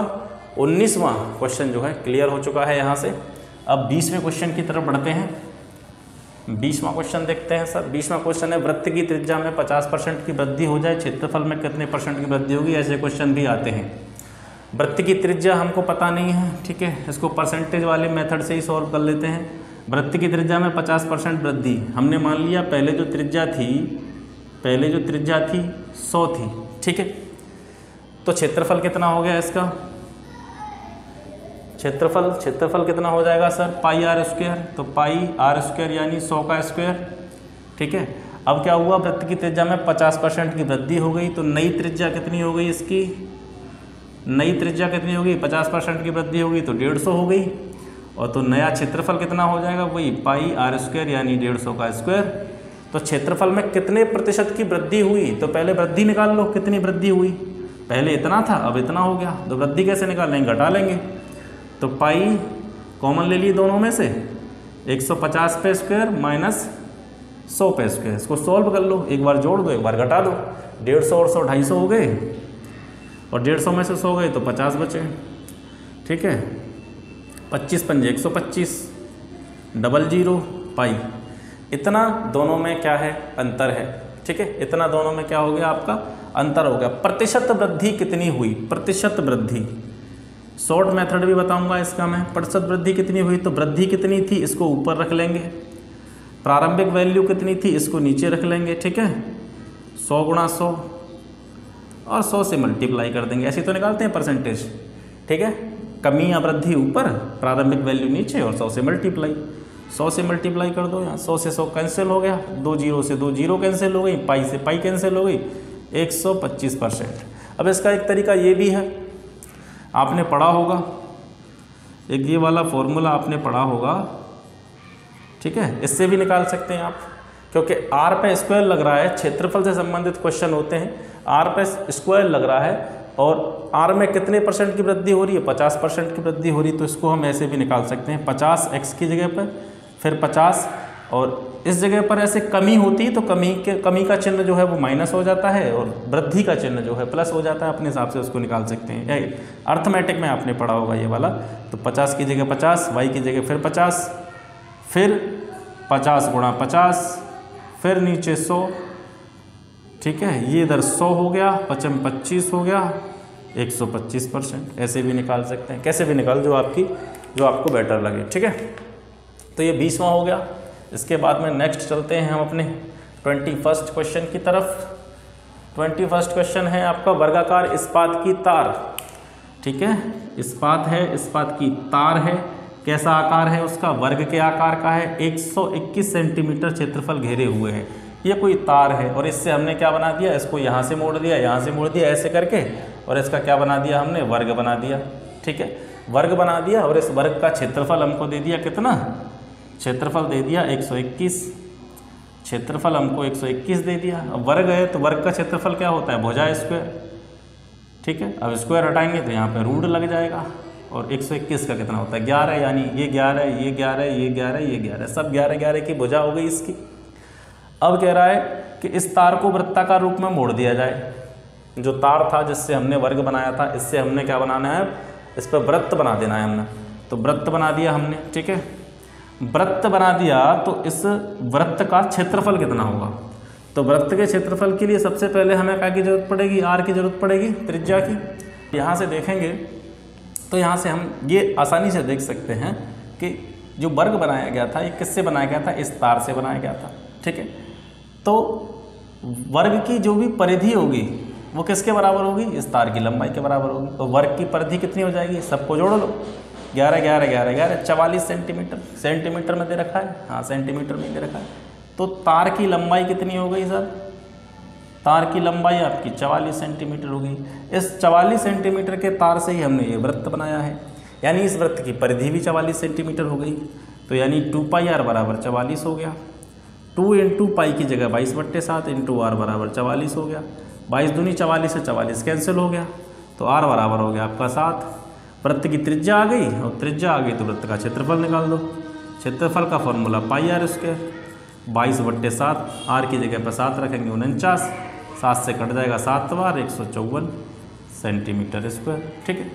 19वां क्वेश्चन जो है क्लियर हो चुका है यहाँ से। अब 20वें क्वेश्चन की तरफ बढ़ते हैं। 20वां क्वेश्चन देखते हैं सर। 20वां क्वेश्चन है वृत्त की त्रिज्या में 50% की वृद्धि हो जाए, क्षेत्रफल में कितने % की वृद्धि होगी। ऐसे क्वेश्चन भी आते हैं। वृत्त की त्रिज्या हमको पता नहीं है, ठीक है, इसको परसेंटेज वाले मेथड से ही सॉल्व कर लेते हैं। वृत्त की त्रिज्या में 50% वृद्धि, हमने मान लिया पहले जो त्रिज्या थी 100 थी, ठीक है। तो क्षेत्रफल कितना हो गया इसका, क्षेत्रफल कितना हो जाएगा सर, πr²। तो πr² यानी 100 का स्क्वायर, ठीक है। अब क्या हुआ, वृत्त की त्रिज्या में 50% की वृद्धि हो गई, तो नई त्रिज्या कितनी हो गई इसकी, नई त्रिज्या कितनी होगी, 50% की वृद्धि होगी तो 150 हो गई। और तो नया क्षेत्रफल कितना हो जाएगा, वही πr² यानी 150 का स्क्वायर। तो क्षेत्रफल में कितने प्रतिशत की वृद्धि हुई, तो पहले वृद्धि निकाल लो, कितनी वृद्धि हुई, पहले इतना था अब इतना हो गया, तो वृद्धि कैसे निकाल लेंगे, घटा लेंगे। तो पाई कॉमन ले लिए दोनों में से, 150 पे स्क्वायर माइनस 100 पे स्क्वायर, इसको सॉल्व कर लो, एक बार जोड़ दो एक बार घटा दो, 150 और 100 250 हो गए, और 150 में से 100 गए तो 50 बचे, ठीक है। 25 पंजे 125, 00 पाई, इतना दोनों में क्या है, अंतर है, ठीक है। इतना दोनों में क्या हो गया, आपका अंतर हो गया। प्रतिशत वृद्धि कितनी हुई, प्रतिशत वृद्धि, शॉर्ट मेथड भी बताऊंगा इसका मैं। प्रतिशत वृद्धि कितनी हुई, तो वृद्धि कितनी थी इसको ऊपर रख लेंगे, प्रारंभिक वैल्यू कितनी थी इसको नीचे रख लेंगे, ठीक है। 100 × 100 और 100 से मल्टीप्लाई कर देंगे, ऐसे तो निकालते हैं परसेंटेज, ठीक है। कमी या वृद्धि ऊपर, प्रारंभिक वैल्यू नीचे, और 100 से मल्टीप्लाई, 100 से मल्टीप्लाई कर दो, यहाँ 100 से 100 कैंसिल हो गया, 2 0 से 2 0 कैंसिल हो गई, पाई से पाई कैंसिल हो गई, 125%। अब इसका एक तरीका ये भी है, आपने पढ़ा होगा, एक ये वाला फॉर्मूला आपने पढ़ा होगा, ठीक है, इससे भी निकाल सकते हैं आप, क्योंकि r पे स्क्वायर लग रहा है, क्षेत्रफल से संबंधित क्वेश्चन होते हैं, r पे स्क्वायर लग रहा है और r में कितने % की वृद्धि हो रही है, 50% की वृद्धि हो रही है, तो इसको हम ऐसे भी निकाल सकते हैं, 50 x की जगह पर फिर 50, और इस जगह पर ऐसे कमी होती है तो कमी का चिन्ह जो है वो माइनस हो जाता है, और वृद्धि का चिन्ह जो है प्लस हो जाता है, अपने हिसाब से उसको निकाल सकते हैं। अर्थमेटिक में आपने पढ़ा होगा ये वाला। तो 50 की जगह 50, y की जगह फिर 50, फिर 50 गुणा 50, फिर नीचे 100, ठीक है, ये इधर 100 हो गया, 25 हो गया, 125%। ऐसे भी निकाल सकते हैं, कैसे भी निकाल, जो आपको बेटर लगे, ठीक है। तो ये 20वां हो गया। इसके बाद में नेक्स्ट चलते हैं हम अपने 21st क्वेश्चन की तरफ। 21st क्वेश्चन है आपका वर्गाकार इस्पात की तार, ठीक है, इस्पात है, इस्पात की तार है, कैसा आकार है उसका, वर्ग के आकार का है, 121 सेंटीमीटर क्षेत्रफल घेरे हुए है। ये कोई तार है और इससे हमने क्या बना दिया, इसको यहाँ से मोड़ दिया, यहाँ से मोड़ दिया, ऐसे करके, और इसका क्या बना दिया हमने, वर्ग बना दिया, ठीक है, वर्ग बना दिया। और इस वर्ग का क्षेत्रफल हमको दे दिया कितना, क्षेत्रफल दे दिया 121, क्षेत्रफल हमको 121 दे दिया। अब वर्ग है तो वर्ग का क्षेत्रफल क्या होता है, भुजा स्क्वायर, ठीक है। अब स्क्वायर हटाएंगे तो यहाँ पे रूट लग जाएगा, और 121 का कितना होता है, 11, यानी ये 11, ये 11, ये 11, ये 11, सब 11 11 की भुजा हो गई इसकी। अब कह रहा है कि इस तार को वृत्ताकार रूप में मोड़ दिया जाए। जो तार था जिससे हमने वर्ग बनाया था, इससे हमने क्या बनाना है, इस पर वृत्त बना देना है हमने। तो वृत्त बना दिया हमने, ठीक है, वृत्त बना दिया। तो इस वृत्त का क्षेत्रफल कितना होगा, तो वृत्त के क्षेत्रफल के लिए सबसे पहले हमें क्या की जरूरत पड़ेगी, आर की जरूरत पड़ेगी, त्रिज्या की। यहाँ से देखेंगे तो यहाँ से हम ये आसानी से देख सकते हैं कि जो वर्ग बनाया गया था ये किससे बनाया गया था, इस तार से बनाया गया था, ठीक है। तो वर्ग की जो भी परिधि होगी वो किसके बराबर होगी, इस तार की लंबाई के बराबर होगी। तो वर्ग की परिधि कितनी हो जाएगी, सबको जोड़ लो, 11 11 11 11 44 सेंटीमीटर, सेंटीमीटर में दे रखा है, हाँ सेंटीमीटर में दे रखा है। तो तार की लंबाई कितनी हो गई सर, तार की लंबाई आपकी 44 सेंटीमीटर हो गई। इस 44 सेंटीमीटर के तार से ही हमने ये वृत्त बनाया है, यानी इस वृत्त की परिधि भी 44 सेंटीमीटर हो गई। तो यानी 2πr बराबर 44 हो गया। 2 इंटू पाई की जगह 22/7 इंटू आर बराबर 44 हो गया। 22 दूनी 44 से 44 कैंसिल हो गया, तो आर बराबर हो गया आपका 7। वृत्त की त्रिज्या आ गई, और त्रिज्या आ गई तो वृत्त का क्षेत्रफल निकाल दो। क्षेत्रफल का फॉर्मूला πr स्क्वायर, 22/7, आर की जगह पर 7 रखेंगे 49, 7 से कट जाएगा 7 बार 154 सेंटीमीटर स्क्वायर, ठीक है।